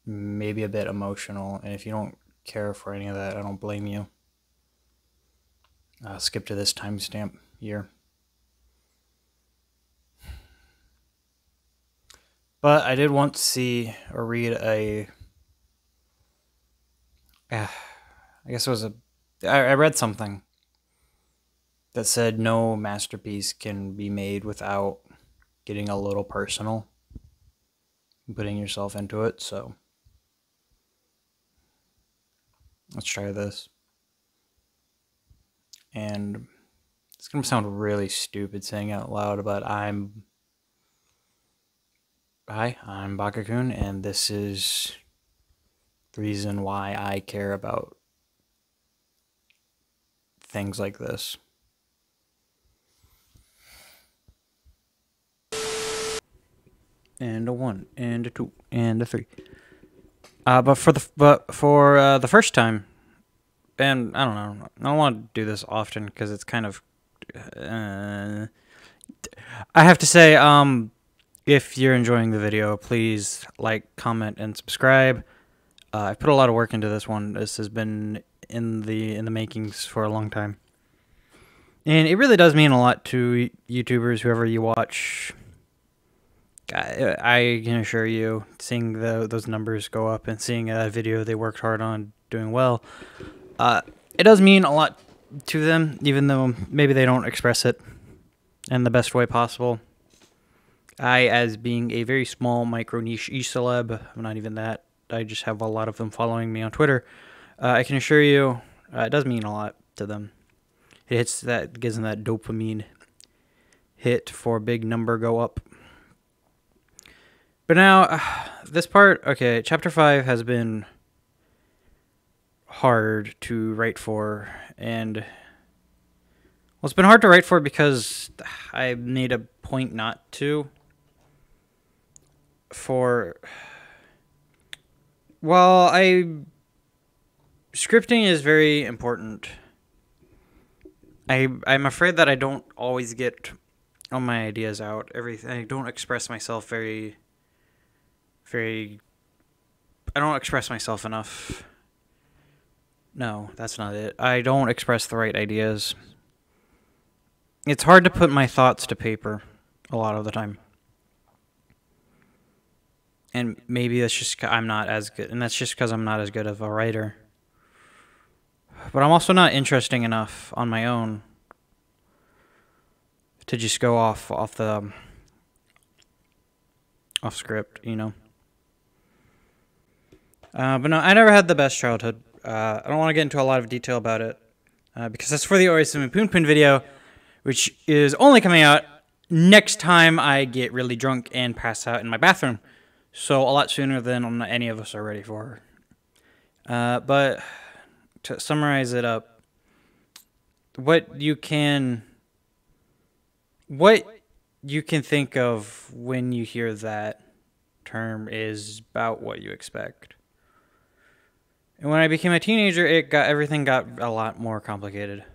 maybe a bit emotional, and if you don't care for any of that, I don't blame you. Skip to this timestamp here. But I did want to see or read a... I guess it was I read something that said no masterpiece can be made without getting a little personal, putting yourself into it, so let's try this. And it's gonna sound really stupid saying it out loud, but hi, I'm Baka-Kun, and this is the reason why I care about things like this. And a 1, and a 2, and a 3. But for the first time, and I don't know, I don't want to do this often because it's kind of, I have to say, if you're enjoying the video, please like, comment, and subscribe. I've put a lot of work into this one. This has been in the makings for a long time, and it really does mean a lot to YouTubers, whoever you watch. I can assure you, seeing those numbers go up and seeing a video they worked hard on doing well, it does mean a lot to them, even though maybe they don't express it in the best way possible. I, as being a very small micro niche celeb, I'm not even that, I just have a lot of them following me on Twitter, I can assure you it does mean a lot to them. It hits that, gives them that dopamine hit for a big number go up. But now, this part, okay, chapter 5 has been hard to write for, and well, it's been hard to write for because I made a point not to. Well, scripting is very important. I'm afraid that I don't always get all my ideas out. I don't express myself I don't express myself enough. No, that's not it. I don't express the right ideas. It's hard to put my thoughts to paper a lot of the time. And maybe that's just I'm not as good, and that's just because I'm not as good of a writer. But I'm also not interesting enough on my own to just go off script, you know. But no, I never had the best childhood. I don't want to get into a lot of detail about it, because that's for the Orisumi Poon video, which is only coming out next time I get really drunk and pass out in my bathroom. So a lot sooner than any of us are ready for. But to summarize it up, what you can think of when you hear that term is about what you expect. And when I became a teenager, everything got a lot more complicated.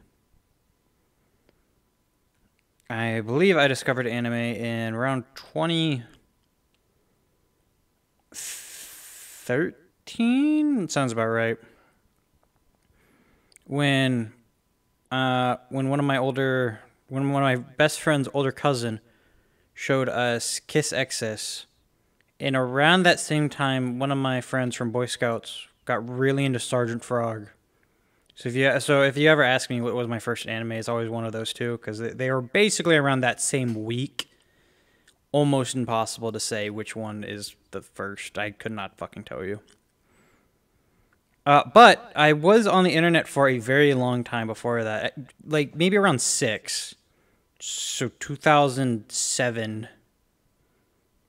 I believe I discovered anime in around 2013, 2013. Sounds about right. When one of my best friend's older cousin showed us Kiss Excess, and around that same time, one of my friends from Boy Scouts got really into Sergeant Frog. So if you ever ask me what was my first anime, it's always one of those two, because they were basically around that same week. Almost impossible to say which one is the first. I could not fucking tell you. But I was on the internet for a very long time before that, like maybe around 6. So 2007.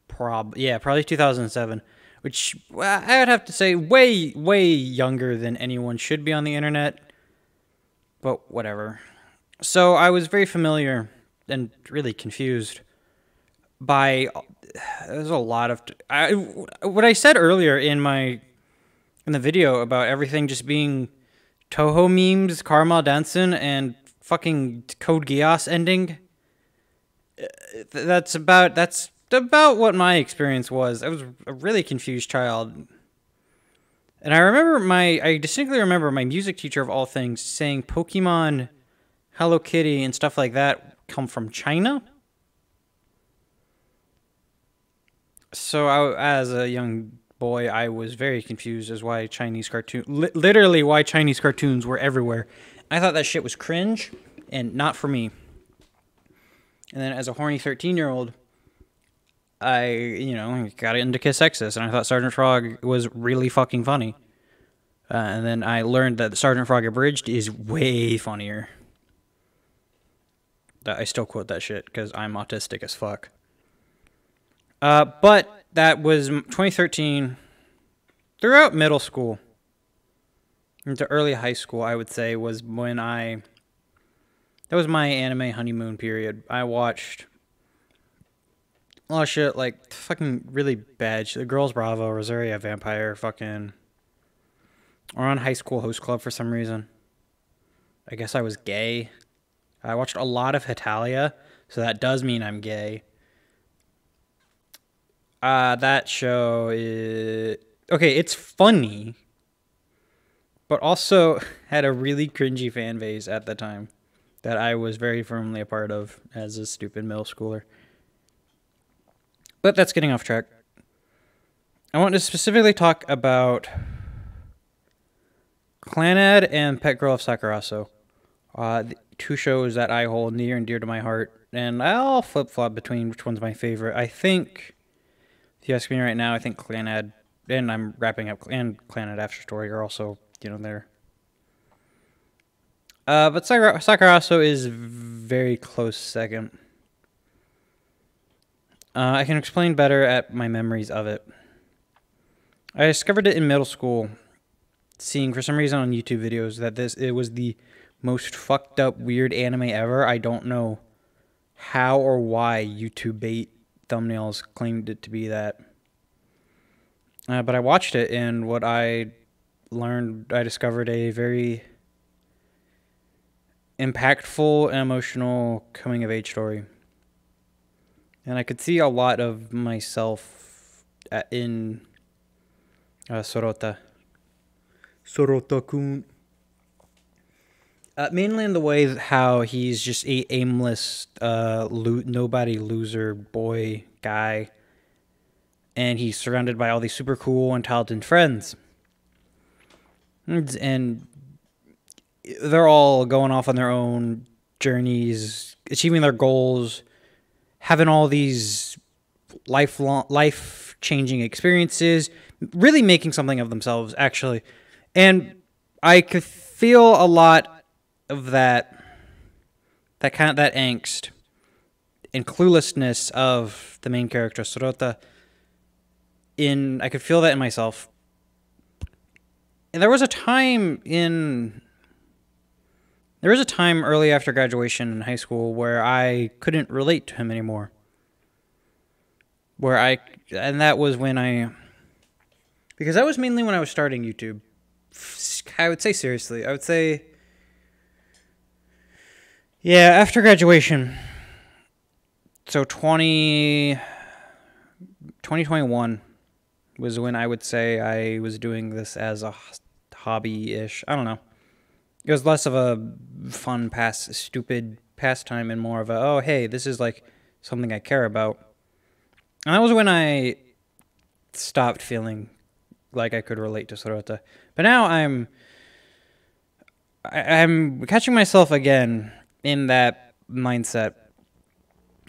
Probably 2007. Which I would have to say way, way younger than anyone should be on the internet. But whatever. So I was very familiar and really confused by... There's a lot of... what I said earlier in the video about everything just being Toho memes, Karma Dansen, and fucking Code Geass ending. That's about what my experience was. I was a really confused child. And I distinctly remember my music teacher of all things saying Pokemon, Hello Kitty, and stuff like that come from China. So as a young boy, I was very confused as why Chinese literally why Chinese cartoons were everywhere. I thought that shit was cringe and not for me. And then as a horny 13-year-old, I got into Kiss Excess, and I thought Sergeant Frog was really fucking funny. And then I learned that Sergeant Frog Abridged is way funnier. I still quote that shit because I'm autistic as fuck. But that was 2013. Throughout middle school into early high school, I would say, was when that was my anime honeymoon period. I watched a lot of shit, like fucking really bad shit. The Girls Bravo, Rosaria Vampire, fucking... Or on High School Host Club for some reason. I guess I was gay. I watched a lot of Hitalia, so that does mean I'm gay. That show is... Okay, it's funny, but also had a really cringy fan base at the time that I was very firmly a part of as a stupid middle schooler. But that's getting off track. I want to specifically talk about Clannad and Pet Girl of Sakuraso. The two shows that I hold near and dear to my heart. And I'll flip-flop between which one's my favorite. I think, if you ask me right now, I think Clannad, and I'm wrapping up, and Clannad After Story are also, there. But Sakuraso is very close second. I can explain better at my memories of it. I discovered it in middle school, seeing for some reason on YouTube videos that it was the most fucked up weird anime ever. I don't know how or why YouTube bait thumbnails claimed it to be that. But I watched it, and what I discovered a very impactful and emotional coming-of-age story. And I could see a lot of myself in Sorota. Sorota-kun. Mainly in the way how he's just a aimless, nobody loser boy guy. And he's surrounded by all these super cool and talented friends. And they're all going off on their own journeys, achieving their goals, having all these life-changing experiences, really making something of themselves, actually. And I could feel a lot of that angst and cluelessness of the main character, Sorota. I could feel that in myself. And there was a time early after graduation in high school where I couldn't relate to him anymore. And that was because that was mainly when I was starting YouTube. I would say seriously. I would say, yeah, after graduation. So 2021, was when I would say I was doing this as a hobby-ish. I don't know. It was less of a fun, stupid pastime and more of a, oh, hey, this is like something I care about. And that was when I stopped feeling like I could relate to Sorota. But now I'm catching myself again in that mindset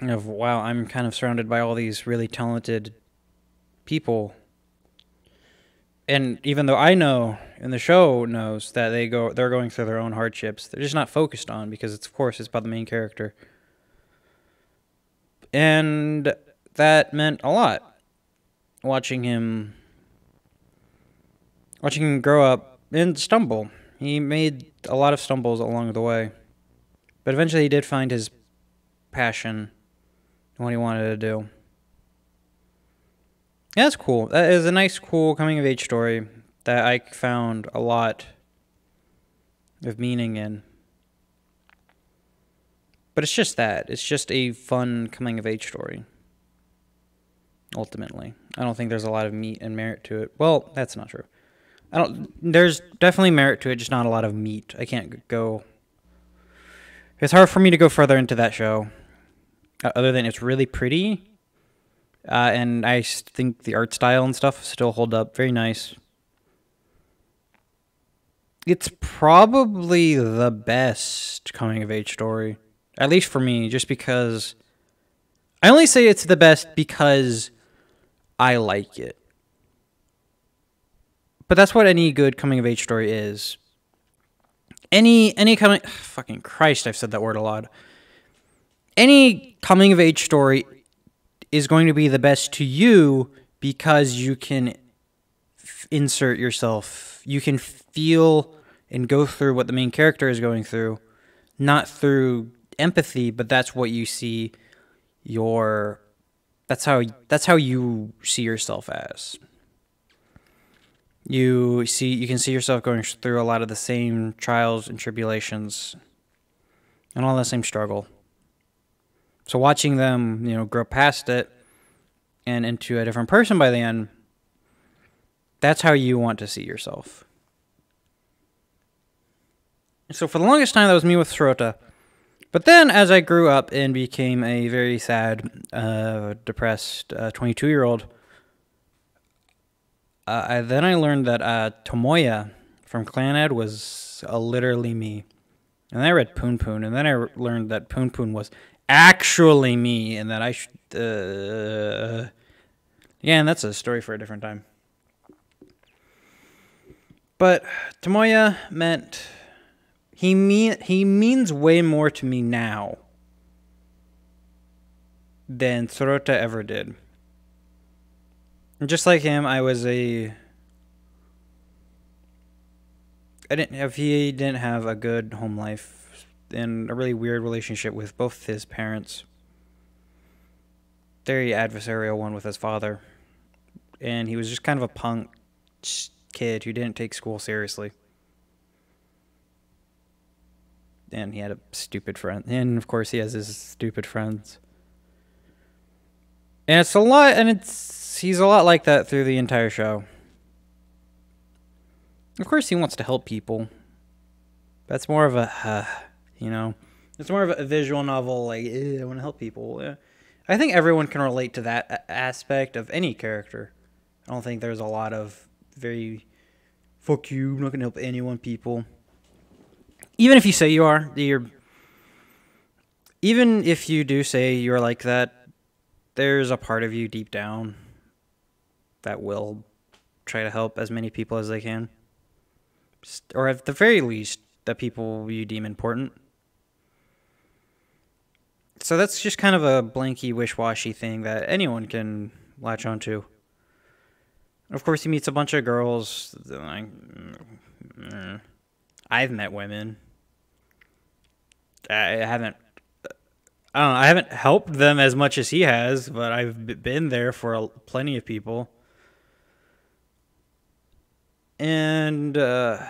of, wow, I'm kind of surrounded by all these really talented people. And even though I know, and the show knows, that they're going through their own hardships, they're just not focused on, because it's, of course, it's about the main character. And that meant a lot. Watching him grow up and stumble. He made a lot of stumbles along the way. But eventually he did find his passion and what he wanted to do. Yeah, that's cool. That is a nice, cool coming-of-age story that I found a lot of meaning in. But it's just that. It's just a fun coming-of-age story. Ultimately. I don't think there's a lot of meat and merit to it. Well, that's not true. There's definitely merit to it, just not a lot of meat. I can't go... It's hard for me to go further into that show. Other than it's really pretty. And I think the art style and stuff still hold up. Very nice. It's probably the best coming-of-age story. At least for me, just because... I only say it's the best because I like it. But that's what any good coming-of-age story is. Any coming... Fucking Christ, I've said that word a lot. Any coming-of-age story is going to be the best to you because you can insert yourself. You can feel and go through what the main character is going through. Not through empathy, but that's what you see that's how you see yourself as. You can see yourself going through a lot of the same trials and tribulations and all the same struggle. So watching them, grow past it and into a different person by the end, that's how you want to see yourself. So for the longest time, that was me with Sorota. But then, as I grew up and became a very sad, depressed 22-year-old, I learned that Tomoya from Clannad was literally me. And then I read Poon Poon, and then I learned that Poon Poon was actually me, and that I should... yeah, and that's a story for a different time. But Tomoya meant... He means way more to me now than Sorota ever did. And just like him, he didn't have a good home life and a really weird relationship with both his parents. Very adversarial one with his father. And he was just kind of a punk kid who didn't take school seriously. And he had a stupid friend. And, of course, he has his stupid friends. And it's a lot, and he's a lot like that through the entire show. Of course, he wants to help people. That's more of a, it's more of a visual novel, like, I want to help people. I think everyone can relate to that aspect of any character. I don't think there's a lot of very, fuck you, I'm not going to help anyone people. Even if you say you are, even if you do say you're like that, there's a part of you deep down that will try to help as many people as they can. Or at the very least, the people you deem important. So that's just kind of a blanky, wish-washy thing that anyone can latch onto. Of course, he meets a bunch of girls. I've met women. I haven't helped them as much as he has, but I've been there for plenty of people. And the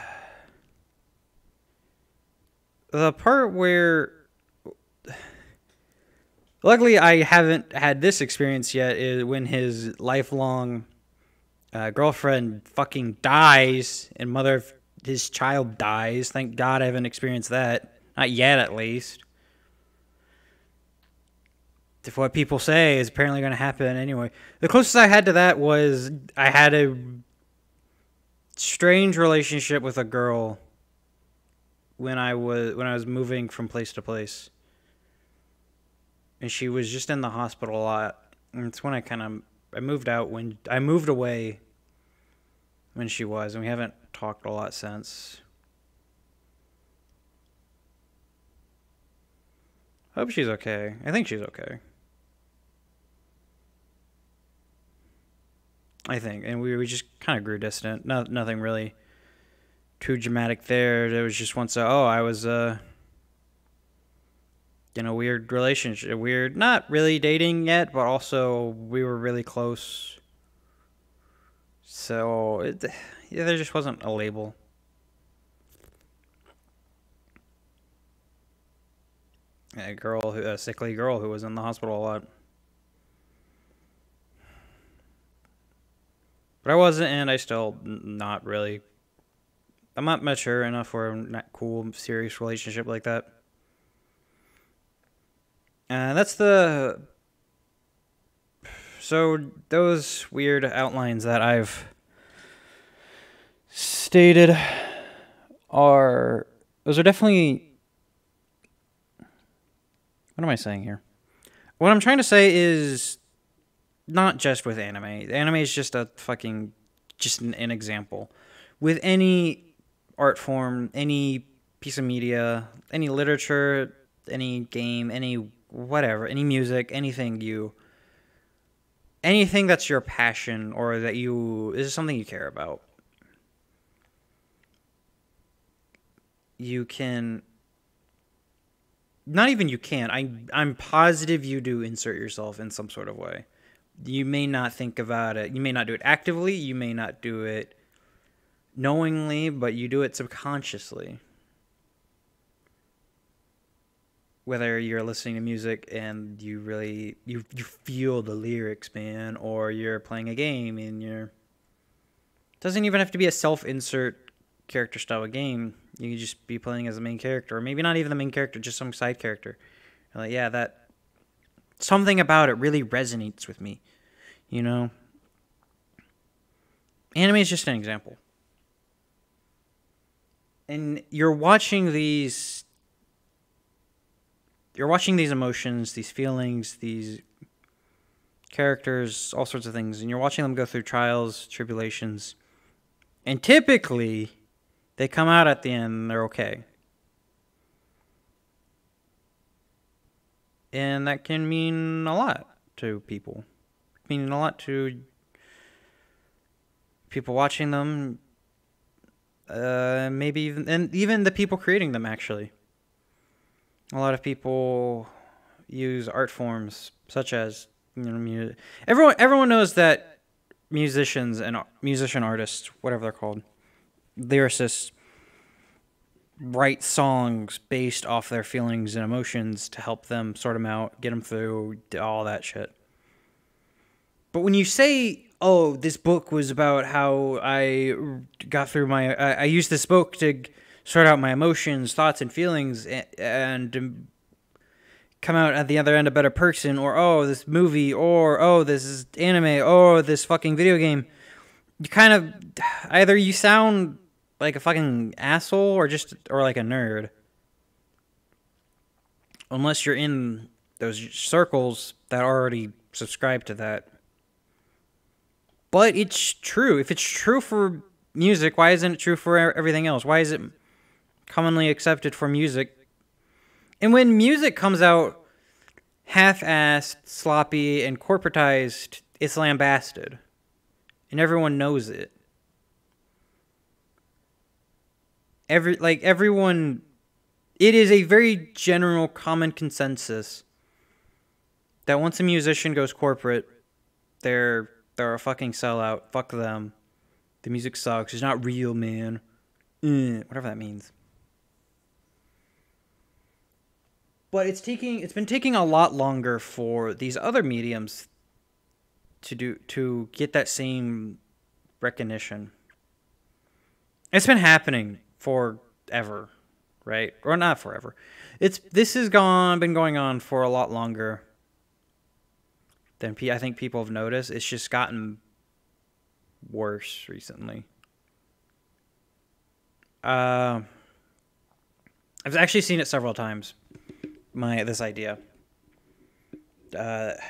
part where... Luckily, I haven't had this experience yet, is when his lifelong girlfriend fucking dies and mother of his child dies. Thank God I haven't experienced that. Not yet, at least. If what people say is apparently going to happen anyway. The closest I had to that was I had a strange relationship with a girl when I was moving from place to place. And she was just in the hospital a lot. And it's when I moved away when she was, and we haven't talked a lot since. I hope she's okay. I think she's okay. I think. And we just kind of grew distant. Nothing really too dramatic there. It was just once, I was in a weird relationship. Weird, not really dating yet, but also we were really close. So, there just wasn't a label. A sickly girl who was in the hospital a lot. But I wasn't, and I still not really. I'm not mature enough for a cool, serious relationship like that. And that's the... So, those weird outlines that I've stated are... Those are definitely... What am I saying here? What I'm trying to say is not just with anime. Anime is just a fucking... Just an example. With any art form, any piece of media, any literature, any game, any whatever, any music, anything that's your passion or that is something you care about. You can, not even you can, I'm positive you do insert yourself in some sort of way. You may not think about it, you may not do it actively, you may not do it knowingly, but you do it subconsciously. Whether you're listening to music and you really you feel the lyrics, man, or you're playing a game and it doesn't even have to be a self-insert character style of game. You can just be playing as the main character, or maybe not even the main character, just some side character. You're like, yeah, that something about it really resonates with me, you know? Anime is just an example. And you're watching these emotions, these feelings, these characters, all sorts of things, and you're watching them go through trials, tribulations, and typically they come out at the end and they're okay. And that can mean a lot to people. Mean a lot to people watching them, maybe even the people creating them, actually. A lot of people use art forms such as, music. Everyone knows that musicians and musician artists, whatever they're called, lyricists, write songs based off their feelings and emotions to help them sort them out, get them through, all that shit. But when you say, oh, this book was about how I got through I used this book to sort out my emotions, thoughts, and feelings, and come out at the other end a better person, or, oh, this movie, or, oh, this is anime, or this fucking video game, you kind of, either you sound like a fucking asshole, or like a nerd. Unless you're in those circles that already subscribe to that. But it's true. If it's true for music, why isn't it true for everything else? Why is it commonly accepted for music? And when music comes out half-assed, sloppy, and corporatized, it's lambasted. And everyone knows it. Everyone... It is a very general, common consensus that once a musician goes corporate, they're a fucking sellout. Fuck them. The music sucks. It's not real, man. Whatever that means. But it's been taking a lot longer for these other mediums to get that same recognition. It's been happening forever, right? Or not forever. This has been going on for a lot longer than I think people have noticed. It's just gotten worse recently. I've actually seen it several times. This idea. I've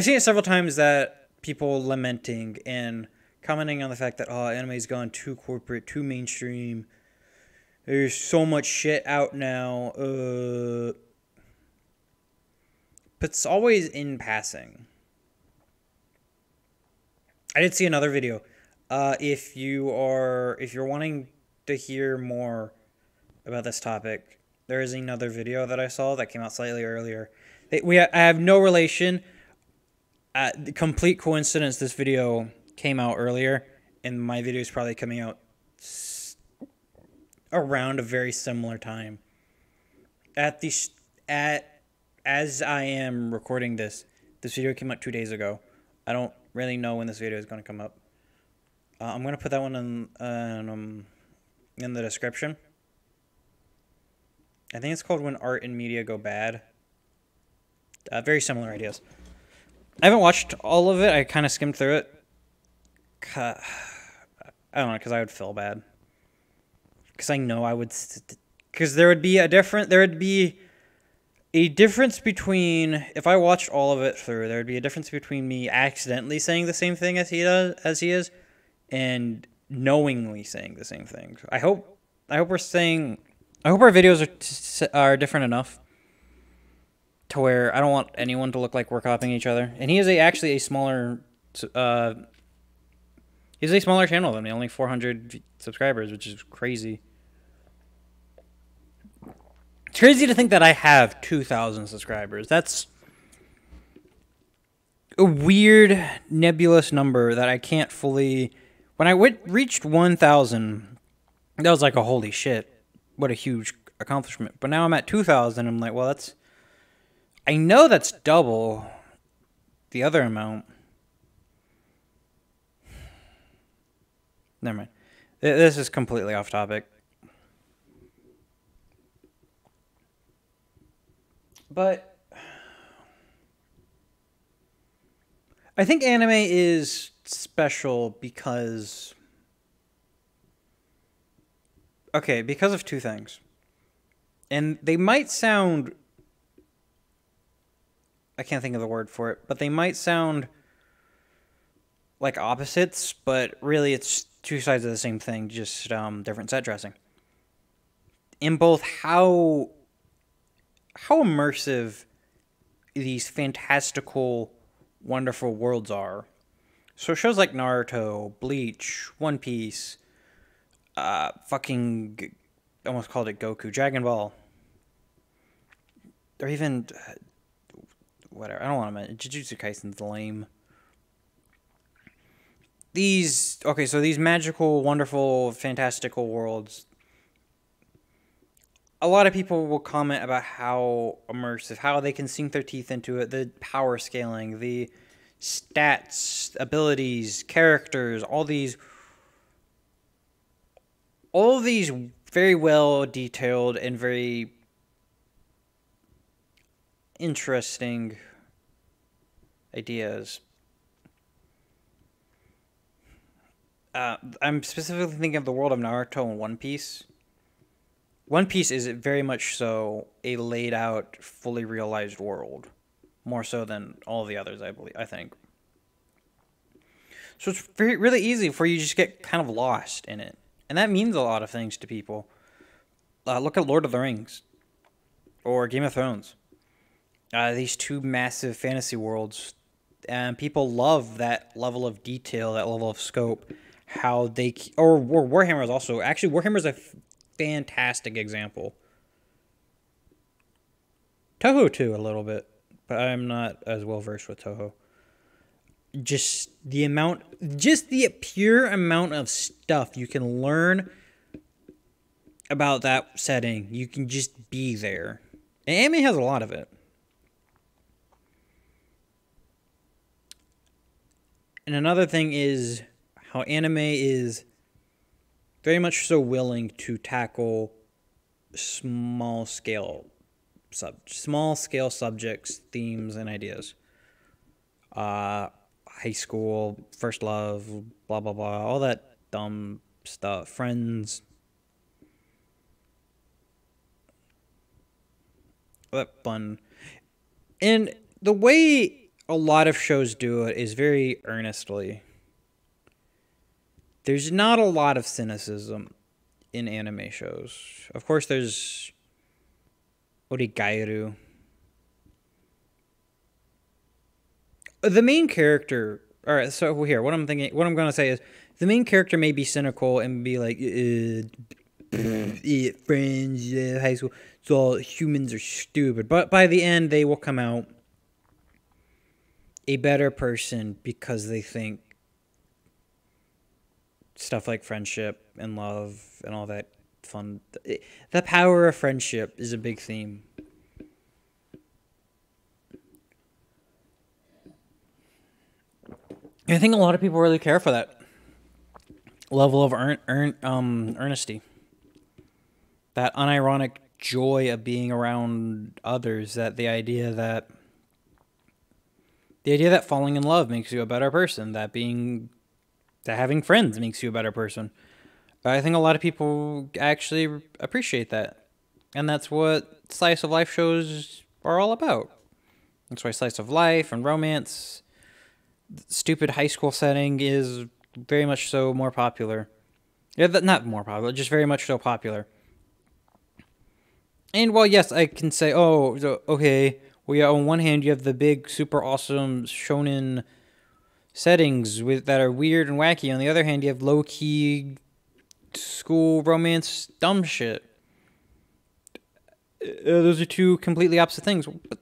seen it several times that people lamenting and commenting on the fact that anime's gone too corporate, too mainstream. There's so much shit out now. But it's always in passing. I did see another video. If you're wanting to hear more about this topic, there is another video that I saw that came out slightly earlier. I have no relation. Complete coincidence. This video came out earlier, and my video is probably coming out around a very similar time. As I am recording this video came out 2 days ago. I don't really know when this video is going to come up. I'm going to put that one in the description. I think it's called When Art and Media Go Bad. Very similar ideas. I haven't watched all of it. I kind of skimmed through it. I don't know, because I would feel bad. Because I know I would... Because there would be a difference between... If I watched all of it through, there would be a difference between me accidentally saying the same thing as he is, and knowingly saying the same thing. I hope our videos are different enough to where I don't want anyone to look like we're copying each other. And he is actually a smaller he's a smaller channel than me, only 400 subscribers, which is crazy. It's crazy to think that I have 2,000 subscribers. That's a weird, nebulous number that I can't fully... When I reached 1,000, that was like a holy shit. What a huge accomplishment. But now I'm at 2,000, I'm like, well, that's... I know that's double the other amount. Never mind. This is completely off topic. But I think anime is special because... Okay, because of two things. And they might sound... I can't think of the word for it, but they might sound like opposites, but really it's two sides of the same thing, just different set dressing. In both how immersive these fantastical, wonderful worlds are. So shows like Naruto, Bleach, One Piece, fucking, almost called it Goku, Dragon Ball, or even... whatever, I don't want to mention... Jujutsu Kaisen's lame. So these magical, wonderful, fantastical worlds... A lot of people will comment about how immersive, how they can sink their teeth into it, the power scaling, the stats, abilities, characters, all these very well detailed and very interesting ideas. I'm specifically thinking of the world of Naruto and One Piece. One Piece is very much so a laid out, fully realized world. More so than all the others, I think. So it's really easy for you to just get kind of lost in it. And that means a lot of things to people. Look at Lord of the Rings. Or Game of Thrones. These two massive fantasy worlds. And people love that level of detail, that level of scope. How they... Or Warhammer is also... Actually, Warhammer is a fantastic example. Toho too, a little bit, but I'm not as well versed with Toho. Just the pure amount of stuff you can learn about that setting. You can just be there. And anime has a lot of it. And another thing is how anime is very much so willing to tackle small scale subjects, themes, and ideas. High school, first love, blah blah blah, all that dumb stuff. Friends, all that fun. And the way a lot of shows do it is very earnestly. There's not a lot of cynicism in anime shows. Of course, there's Origairu. The main character. All right, so here, what I'm gonna say is, the main character may be cynical and be like, friends, high school. So all humans are stupid. But by the end, they will come out a better person because they think stuff like friendship and love and all that fun. The power of friendship is a big theme. I think a lot of people really care for that level of earnesty. That unironic joy of being around others. The idea that falling in love makes you a better person. That having friends makes you a better person. I think a lot of people actually appreciate that. And that's what slice of life shows are all about. That's why slice of life and romance, stupid high school setting is very much so more popular. Yeah, not more popular, just very much so popular. And while yes, I can say, oh, so, okay, well, yeah, on one hand you have the big, super awesome shonen settings that are weird and wacky. On the other hand, you have low-key school romance dumb shit. Those are two completely opposite things. But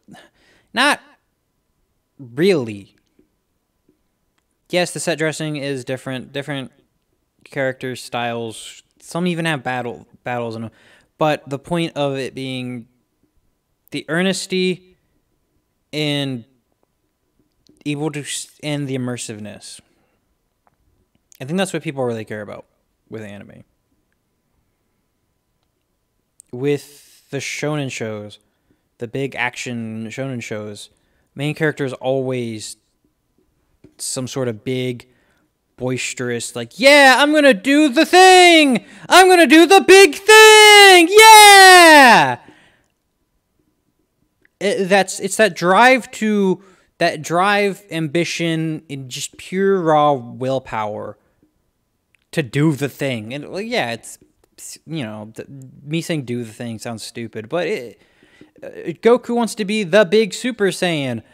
not really. Yes, the set dressing is different. Different character styles. Some even have battles in them. But the point of it being the earnesty and able to end the immersiveness. I think that's what people really care about with anime. With the shonen shows, the big action shonen shows, main character is always some sort of big, boisterous, like, yeah, I'm gonna do the thing! I'm gonna do the big thing! Yeah! It's that drive, ambition, and just pure raw willpower to do the thing. And yeah, it's, you know, me saying do the thing sounds stupid, but Goku wants to be the big Super Saiyan.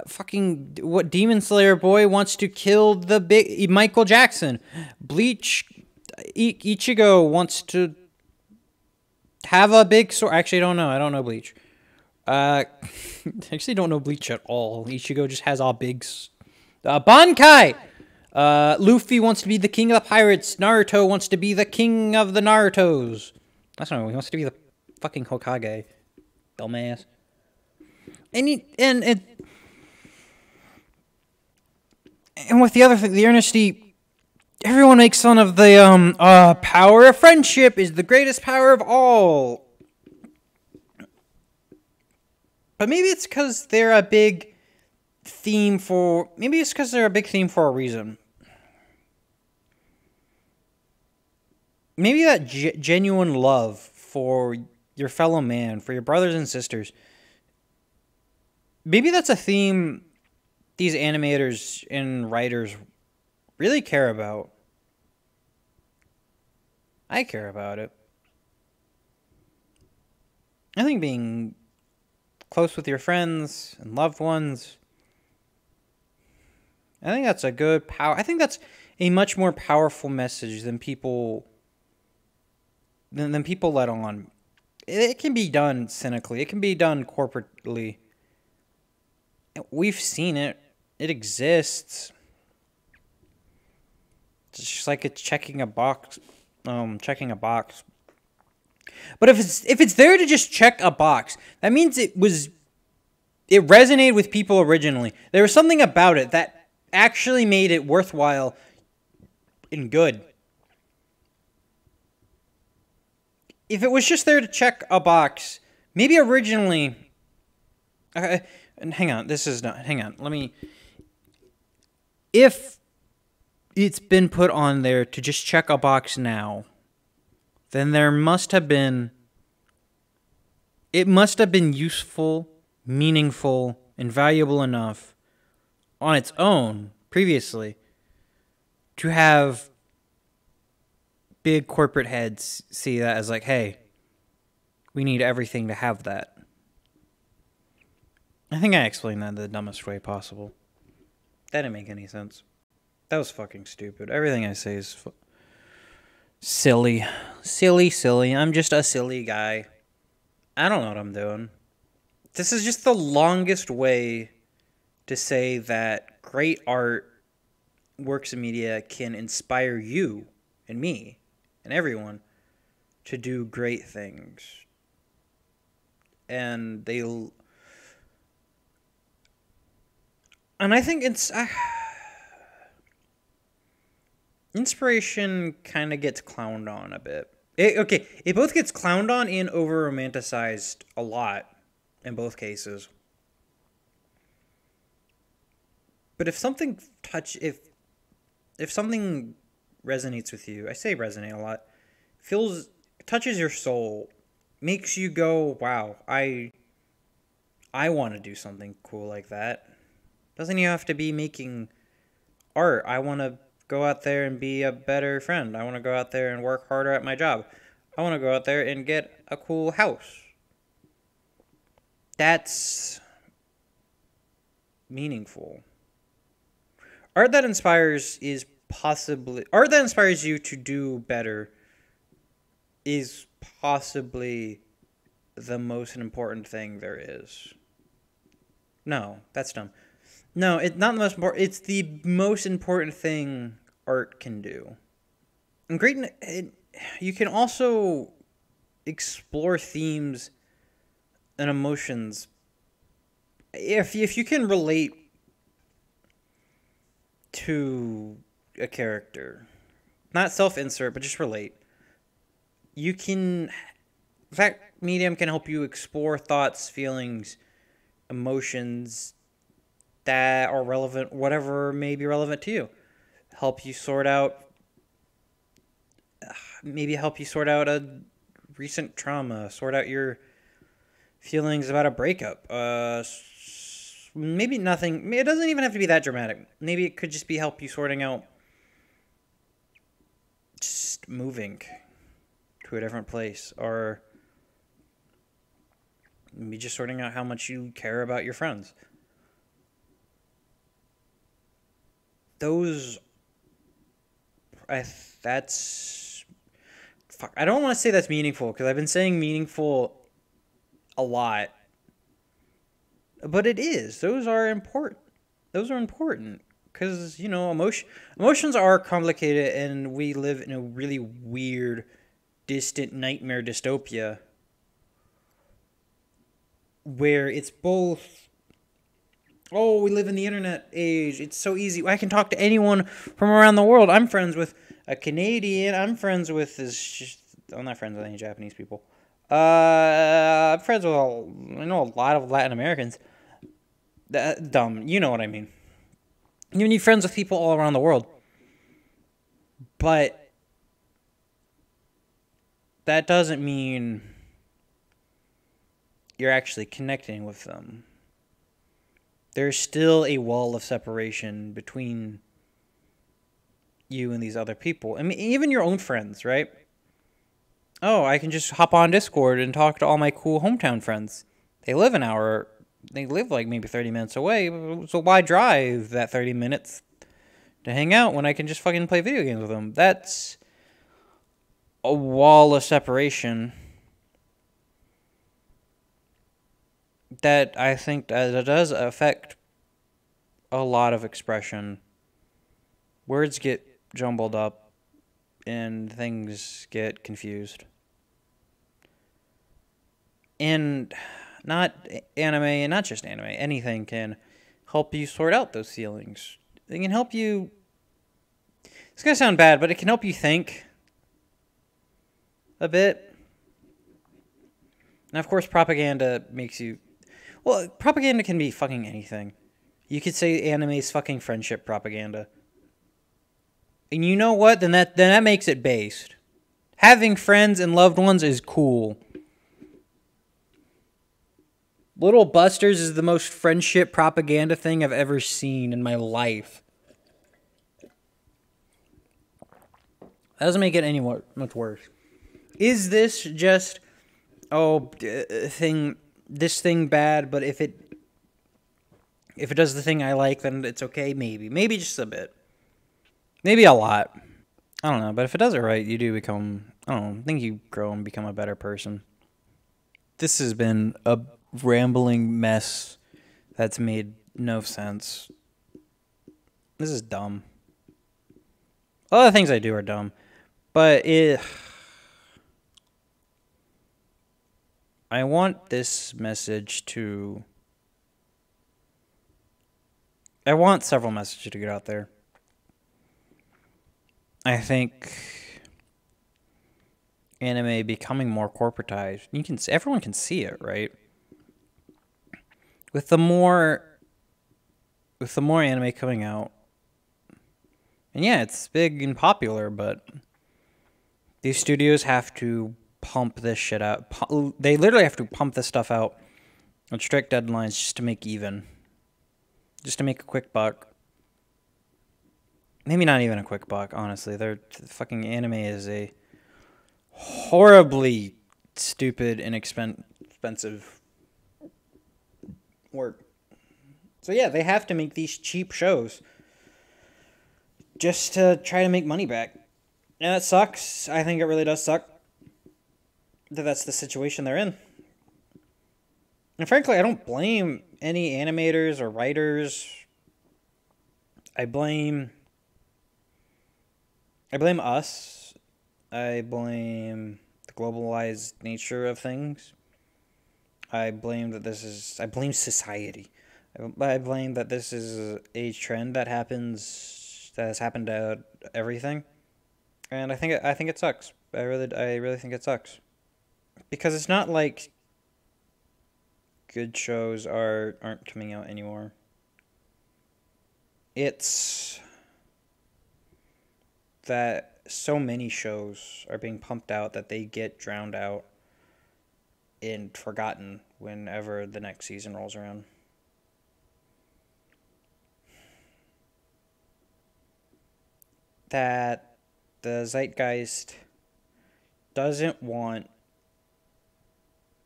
Fucking what Demon Slayer boy wants to kill the big Michael Jackson. Bleach Ichigo wants to have a big sword. Actually, I don't know Bleach. I actually don't know Bleach at all. Ichigo just has all big Bankai. Luffy wants to be the king of the pirates. Naruto wants to be the king of the Narutos. That's not what he wants to be, the fucking Hokage. Dumbass. And with the other thing, the earnesty, everyone makes fun of the power of friendship is the greatest power of all. But maybe it's because they're a big theme for... Maybe it's because they're a big theme for a reason. Maybe that genuine love for your fellow man, for your brothers and sisters. Maybe that's a theme these animators and writers really care about. I care about it. I think being close with your friends and loved ones, I think that's a good power. I think that's a much more powerful message than people let on. It can be done cynically. It can be done corporately. We've seen it. It exists. It's just like it's checking a box. But if it's there to just check a box, that means it resonated with people originally. There was something about it that actually made it worthwhile and good. If it was just there to check a box, maybe originally... and hang on, this is not... Hang on, let me... If it's been put on there to just check a box now, then there must have been... It must have been useful, meaningful, and valuable enough on its own previously to have big corporate heads see that as like, hey, we need everything to have that. I think I explained that the dumbest way possible. That didn't make any sense. That was fucking stupid. Everything I say is silly. Silly. I'm just a silly guy. I don't know what I'm doing. This is just the longest way to say that great art, works of media can inspire you and me and everyone to do great things. And I think it's... inspiration kind of gets clowned on a bit. It both gets clowned on and over-romanticized a lot in both cases. But if something if something resonates with you, I say resonate a lot, touches your soul, makes you go, wow, I want to do something cool like that. Doesn't even have to be making art. I want to go out there and be a better friend. I want to go out there and work harder at my job. I want to go out there and get a cool house. That's meaningful. Art that inspires you to do better is possibly the most important thing there is. No, that's dumb. No, it's not the most important. It's the most important thing art can do. And you can also explore themes and emotions. If you can relate to a character, not self-insert, but just relate, you can... that medium can help you explore thoughts, feelings, emotions that are relevant, whatever may be relevant to you. Help you sort out a recent trauma, sort out your feelings about a breakup. Maybe nothing, it doesn't even have to be that dramatic. Maybe it could just be help you sorting out just moving to a different place, or maybe just sorting out how much you care about your friends. I don't want to say that's meaningful, because I've been saying meaningful a lot. But it is. Those are important. Because, emotions are complicated, and we live in a really weird, distant nightmare dystopia where it's both... Oh, we live in the internet age. It's so easy. I can talk to anyone from around the world. I'm friends with a Canadian. I'm friends with I'm not friends with any Japanese people. I'm friends with I know a lot of Latin Americans. Dumb. You know what I mean. You need friends with people all around the world. But that doesn't mean you're actually connecting with them. There's still a wall of separation between you and these other people. I mean, even your own friends, right? Oh, I can just hop on Discord and talk to all my cool hometown friends. They live like maybe 30 minutes away, so why drive that 30 minutes to hang out when I can just fucking play video games with them? That's a wall of separation that I think that does affect a lot of expression. Words get jumbled up and things get confused. And not anime, and not just anime, anything can help you sort out those feelings. It can help you... It's gonna sound bad, but it can help you think a bit. And of course, propaganda makes you... Well, propaganda can be fucking anything. You could say anime is fucking friendship propaganda. And you know what? Then that makes it based. Having friends and loved ones is cool. Little Busters is the most friendship propaganda thing I've ever seen in my life. That doesn't make it any much worse. Is this just, this thing bad, but if it does the thing I like, then it's okay? Maybe. Maybe just a bit. Maybe a lot. I don't know, but if it does it right, you do become, I don't know, I think you grow and become a better person. This has been a rambling mess that's made no sense. This is dumb. All the things I do are dumb, but I want this message to... I want several messages to get out there. I think anime becoming more corporatized. Everyone can see it, right? With the more anime coming out, and yeah, it's big and popular, but these studios have to pump this shit out. They literally have to pump this stuff out on strict deadlines just to make even. Just to make a quick buck. Maybe not even a quick buck, honestly. Fucking anime is a horribly stupid and expensive work. So yeah, they have to make these cheap shows just to try to make money back. And that sucks. I think it really does suck that that's the situation they're in. And frankly, I don't blame any animators or writers. I blame us. I blame the globalized nature of things. I blame society. I blame that this is a trend that has happened to everything. And I think it sucks. I really think it sucks. Because it's not like good shows aren't coming out anymore. It's that so many shows are being pumped out that they get drowned out and forgotten whenever the next season rolls around. That the zeitgeist doesn't want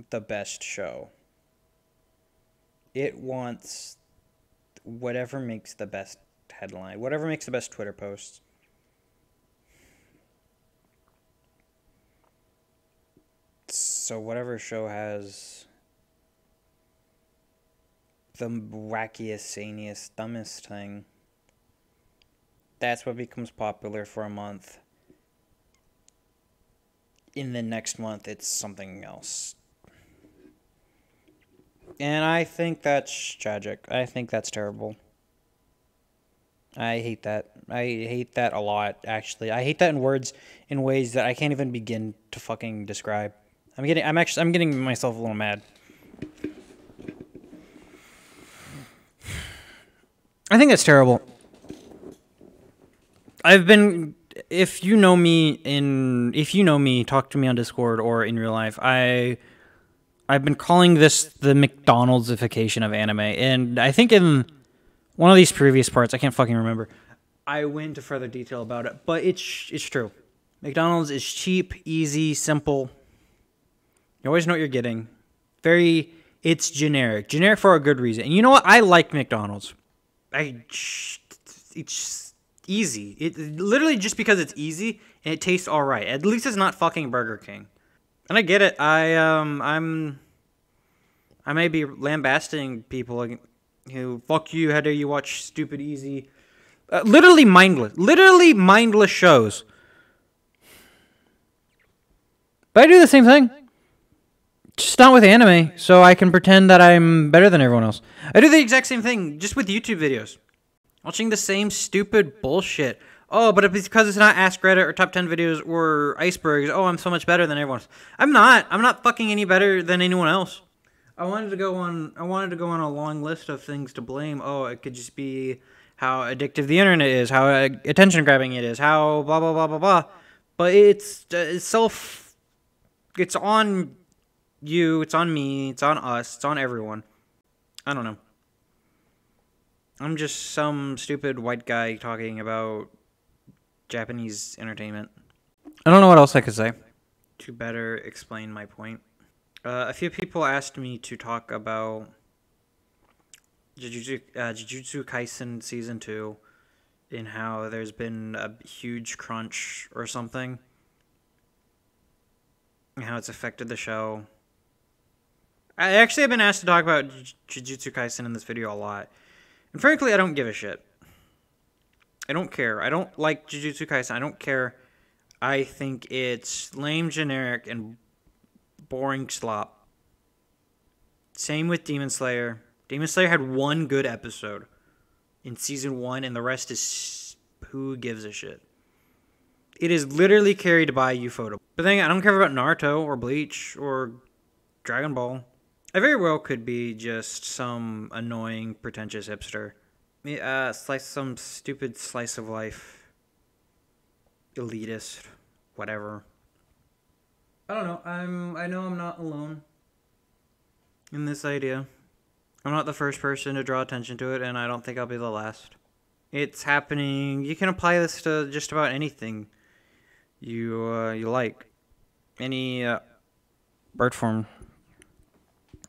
the best show. It wants whatever makes the best headline, whatever makes the best Twitter posts. So whatever show has the wackiest, saniest, dumbest thing, that's what becomes popular for a month. In the next month, it's something else. And I think that's tragic. I think that's terrible. I hate that. I hate that a lot, actually. I hate that in ways that I can't even begin to fucking describe. I'm getting myself a little mad. I think that's terrible. If you know me, talk to me on Discord or in real life, I've been calling this the McDonald'sification of anime, and I think in one of these previous parts, I can't fucking remember, I went into further detail about it, but it's true. McDonald's is cheap, easy, simple. You always know what you're getting. It's generic. Generic for a good reason. And you know what? I like McDonald's. It's easy. It literally just because it's easy and it tastes all right. At least it's not fucking Burger King. And I get it. I may be lambasting people who, fuck you, how dare you watch stupid, easy, literally mindless shows. But I do the same thing. Just not with anime, so I can pretend that I'm better than everyone else. I do the exact same thing, just with YouTube videos. Watching the same stupid bullshit. Oh, but because it's not Ask Reddit or top 10 videos or icebergs, oh, I'm so much better than everyone else. I'm not. I'm not fucking any better than anyone else. I wanted to go on a long list of things to blame. Oh, it could just be how addictive the internet is, how attention grabbing it is, how blah blah blah blah blah. But it's on you, it's on me, it's on us, it's on everyone. I don't know. I'm just some stupid white guy talking about Japanese entertainment. I don't know what else I could say to better explain my point. A few people asked me to talk about Jujutsu Kaisen Season 2 and how there's been a huge crunch or something, and how it's affected the show. I actually have been asked to talk about Jujutsu Kaisen in this video a lot. And frankly, I don't give a shit. I don't care. I don't like Jujutsu Kaisen. I don't care. I think it's lame, generic, and boring slop. Same with Demon Slayer. Demon Slayer had one good episode in Season 1, and the rest is who gives a shit. It is literally carried by Ufotable. But then I don't care about Naruto or Bleach or Dragon Ball. I very well could be just some annoying, pretentious hipster. Some stupid slice of life. Elitist. Whatever. I don't know. I know I'm not alone in this idea. I'm not the first person to draw attention to it, and I don't think I'll be the last. It's happening. You can apply this to just about anything you like. Any art form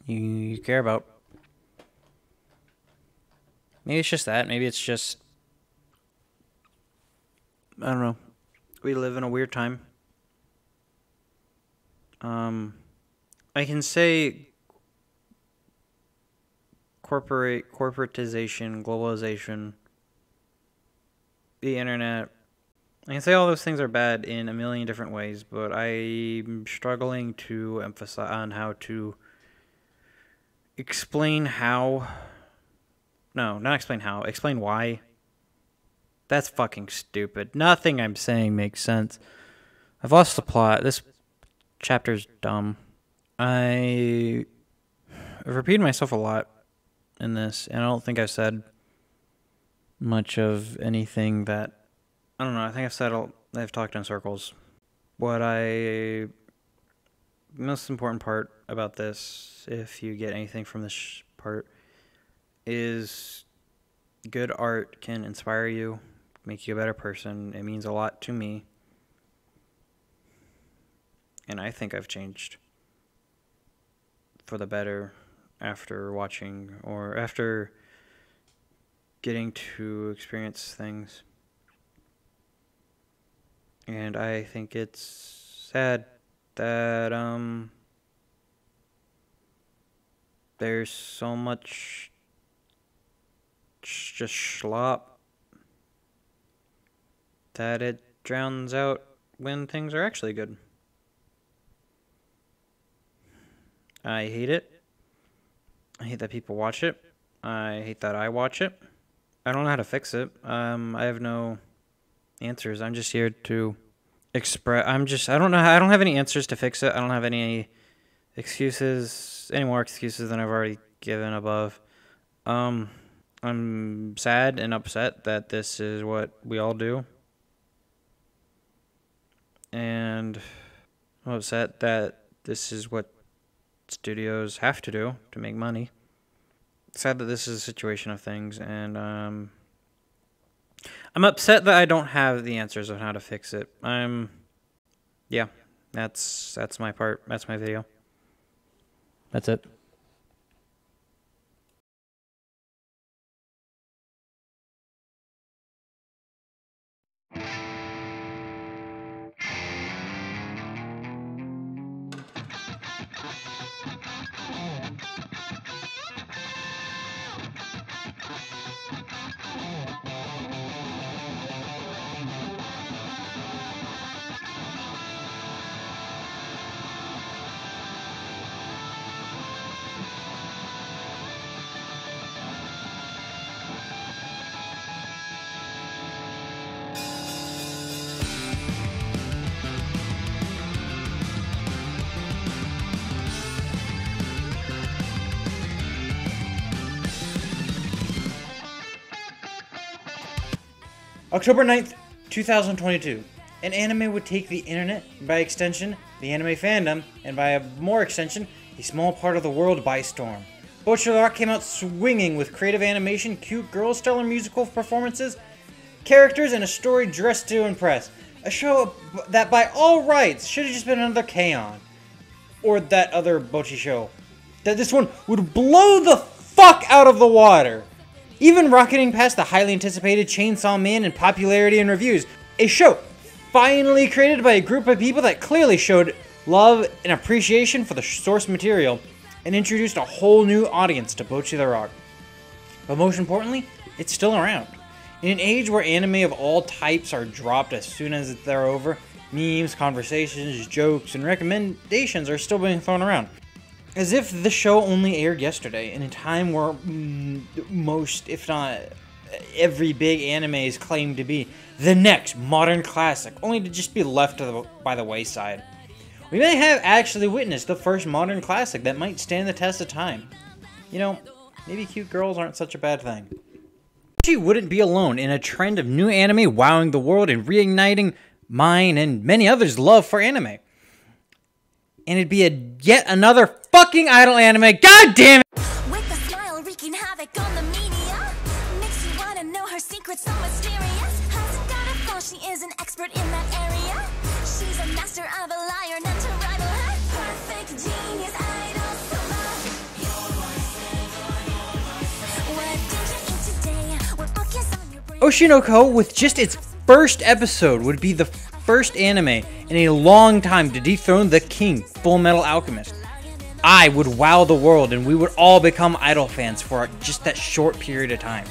you care about. Maybe it's just that. Maybe it's just, I don't know. We live in a weird time. I can say corporatization, globalization, the internet. I can say all those things are bad in a million different ways, but I'm struggling to emphasize on how to explain how. No, not explain how. Explain why. That's fucking stupid. Nothing I'm saying makes sense. I've lost the plot. This chapter's dumb. I've repeated myself a lot in this, and I don't think I've said much of anything that... I don't know. I think I've talked in circles. Most important part about this, if you get anything from this part, is good art can inspire you, make you a better person. It means a lot to me. And I think I've changed for the better after watching or after getting to experience things. And I think it's sad that there's so much just schlop that it drowns out when things are actually good. I hate it. I hate that people watch it. I hate that I watch it. I don't know how to fix it. I have no answers. I'm just here to express. I don't have any answers to fix it. I don't have any excuses, any more excuses than I've already given above. I'm sad and upset that this is what we all do. And I'm upset that this is what studios have to do to make money. Sad that this is a situation of things, and I'm upset that I don't have the answers on how to fix it. Yeah, that's my part. That's my video. That's it. October 9th, 2022. An anime would take the internet, and by extension, the anime fandom, and by a more extension, a small part of the world by storm. Boochi the Rock came out swinging with creative animation, cute girls, stellar musical performances, characters, and a story dressed to impress. A show that by all rights should have just been another K-On! Or that other Boochi show. That this one would blow the fuck out of the water! Even rocketing past the highly anticipated Chainsaw Man in popularity and reviews. A show finally created by a group of people that clearly showed love and appreciation for the source material and introduced a whole new audience to Boochi the Rock. But most importantly, it's still around. In an age where anime of all types are dropped as soon as they're over, memes, conversations, jokes, and recommendations are still being thrown around. As if the show only aired yesterday, in a time where most, if not every big anime is claimed to be the next modern classic, only to just be left by the wayside. We may have actually witnessed the first modern classic that might stand the test of time. You know, maybe cute girls aren't such a bad thing. She wouldn't be alone in a trend of new anime wowing the world and reigniting mine and many others' love for anime. And it'd be yet another fucking idol anime. God damn it! With a smile wreaking havoc on the media, makes you wanna know her secrets so mysterious. Hasn't got a flaw, she is an expert in that area. She's a master of a liar, none to rival her. Perfect genius idol solo. What did you eat today? What book is on your brain? Oshi no Ko, with just its first episode, would be the first anime in a long time to dethrone the king, Full Metal Alchemist. I would wow the world and we would all become idol fans for just that short period of time.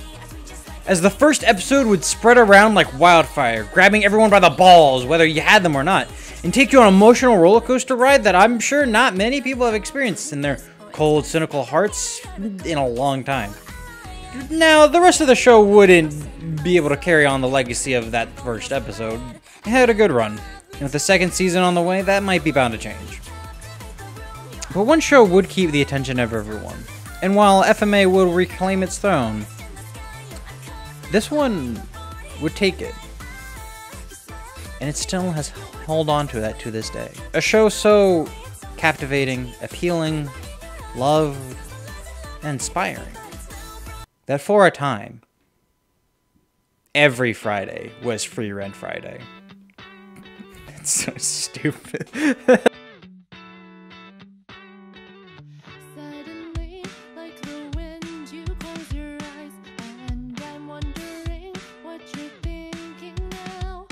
As the first episode would spread around like wildfire, grabbing everyone by the balls, whether you had them or not, and take you on an emotional roller coaster ride that I'm sure not many people have experienced in their cold, cynical hearts in a long time. Now, the rest of the show wouldn't be able to carry on the legacy of that first episode. It had a good run, and with the second season on the way, that might be bound to change. But one show would keep the attention of everyone, and while FMA will reclaim its throne, this one would take it. And it still has held on to that to this day. A show so captivating, appealing, loved, and inspiring, that for a time, every Friday was Frieren Friday. It's so stupid. Suddenly, like the wind, you close your eyes, and I'm wondering what you're thinking now.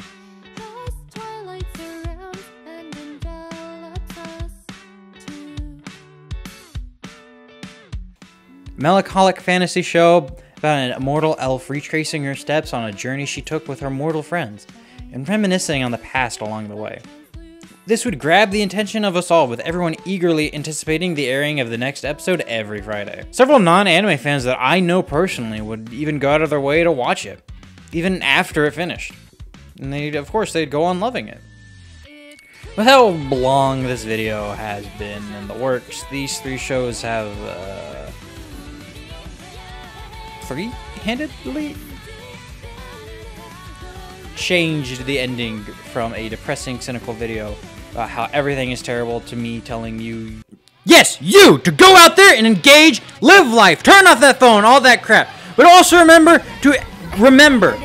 As twilight surrounds and envelops us too. Melancholic fantasy show about an immortal elf retracing her steps on a journey she took with her mortal friends, and reminiscing on the past along the way. This would grab the attention of us all, with everyone eagerly anticipating the airing of the next episode every Friday. Several non-anime fans that I know personally would even go out of their way to watch it, even after it finished. And of course, they'd go on loving it. With how long this video has been in the works, these three shows have, free-handedly changed the ending from a depressing, cynical video about how everything is terrible to me telling you, yes, you, to go out there and engage, live life, turn off that phone, all that crap. But also remember to remember.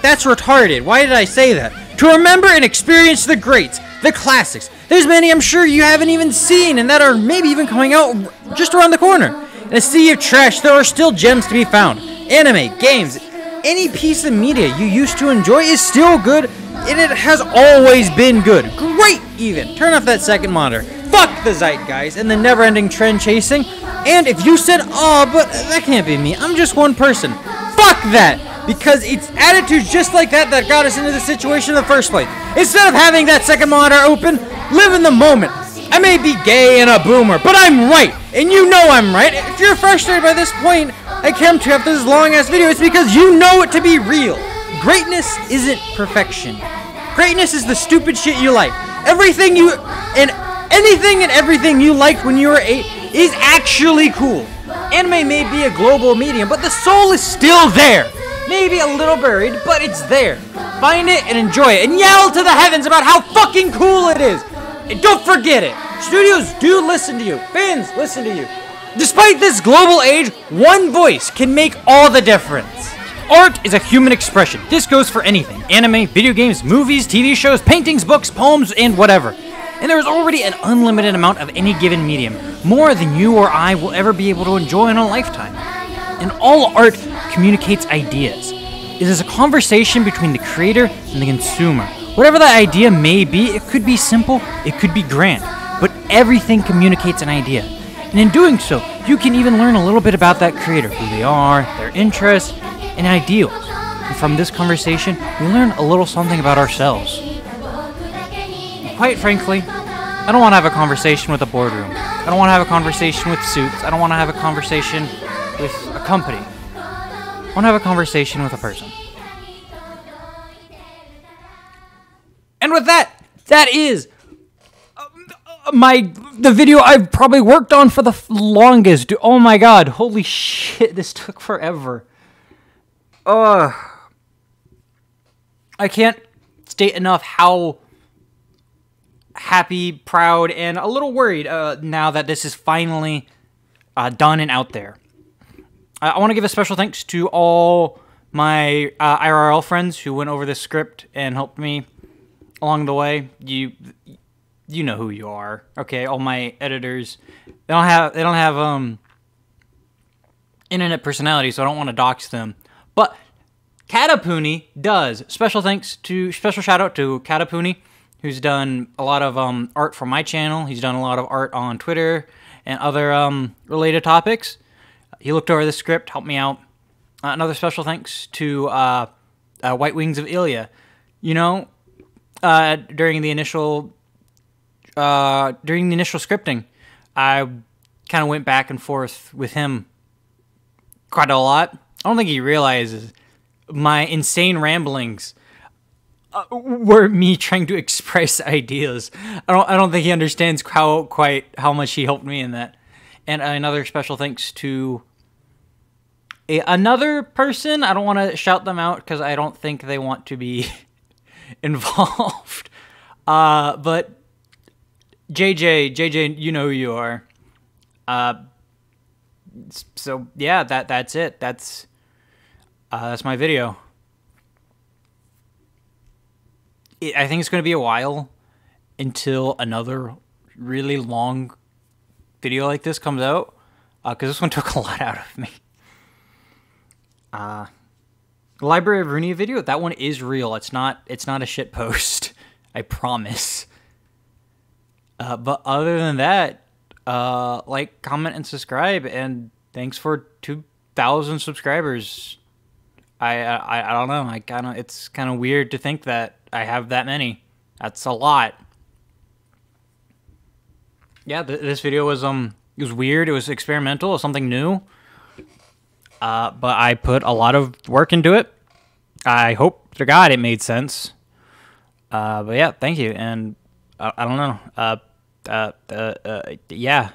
That's retarded. Why did I say that? To remember and experience the greats, the classics. There's many I'm sure you haven't even seen and that are maybe even coming out just around the corner. In a sea of trash, there are still gems to be found. Anime, games, any piece of media you used to enjoy is still good, and it has always been good. Great, even. Turn off that second monitor. Fuck the zeitgeist and the never-ending trend chasing. And if you said, oh, but that can't be me, I'm just one person. Fuck that! Because it's attitudes just like that that got us into this situation in the first place. Instead of having that second monitor open, live in the moment. I may be gay and a boomer, but I'm right, and you know I'm right. If you're frustrated by this point I came to after this long-ass video, it's because you know it to be real. Greatness isn't perfection. Greatness is the stupid shit you like. Everything you, and anything and everything you liked when you were 8 is actually cool. Anime may be a global medium, but the soul is still there. maybe a little buried, but it's there. Find it and enjoy it, and yell to the heavens about how fucking cool it is. And don't forget it. Studios do listen to you. Fans listen to you. Despite this global age, one voice can make all the difference. Art is a human expression. This goes for anything. Anime, video games, movies, TV shows, paintings, books, poems, and whatever. And there is already an unlimited amount of any given medium, more than you or I will ever be able to enjoy in a lifetime. And all art communicates ideas. It is a conversation between the creator and the consumer. Whatever that idea may be, it could be simple, it could be grand, but everything communicates an idea. And in doing so, you can even learn a little bit about that creator, who they are, their interests, and ideals. And from this conversation, we learn a little something about ourselves. And quite frankly, I don't want to have a conversation with a boardroom. I don't want to have a conversation with suits. I don't want to have a conversation with a company. I want to have a conversation with a person. And with that, that is the video I've probably worked on for the longest. Oh my god, holy shit, this took forever. I can't state enough how happy, proud, and a little worried now that this is finally done and out there. I want to give a special thanks to all my IRL friends who went over this script and helped me along the way. You know who you are, okay? All my editors, they don't have internet personality, so I don't want to dox them. But Katapuni does. Special shout out to Katapuni, who's done a lot of art for my channel. He's done a lot of art on Twitter and other related topics. He looked over the script, helped me out. Another special thanks to White Wings of Ilya. You know, during the initial scripting, I kind of went back and forth with him quite a lot. I don't think he realizes my insane ramblings were me trying to express ideas. I don't think he understands how much he helped me in that. And another special thanks to another person. I don't want to shout them out because I don't think they want to be involved. But JJ, you know who you are. So yeah, that's it. That's my video. I think it's going to be a while until another really long video like this comes out, because this one took a lot out of me. The Library of Runia video, that one is real. It's not a shit post. I promise. But other than that, like, comment, and subscribe, and thanks for 2,000 subscribers. I don't know. It's kind of weird to think that I have that many. That's a lot. Yeah, this video was it was weird. It was experimental. It was something new. But I put a lot of work into it. I hope to God it made sense. But yeah, thank you. And I don't know. Yeah.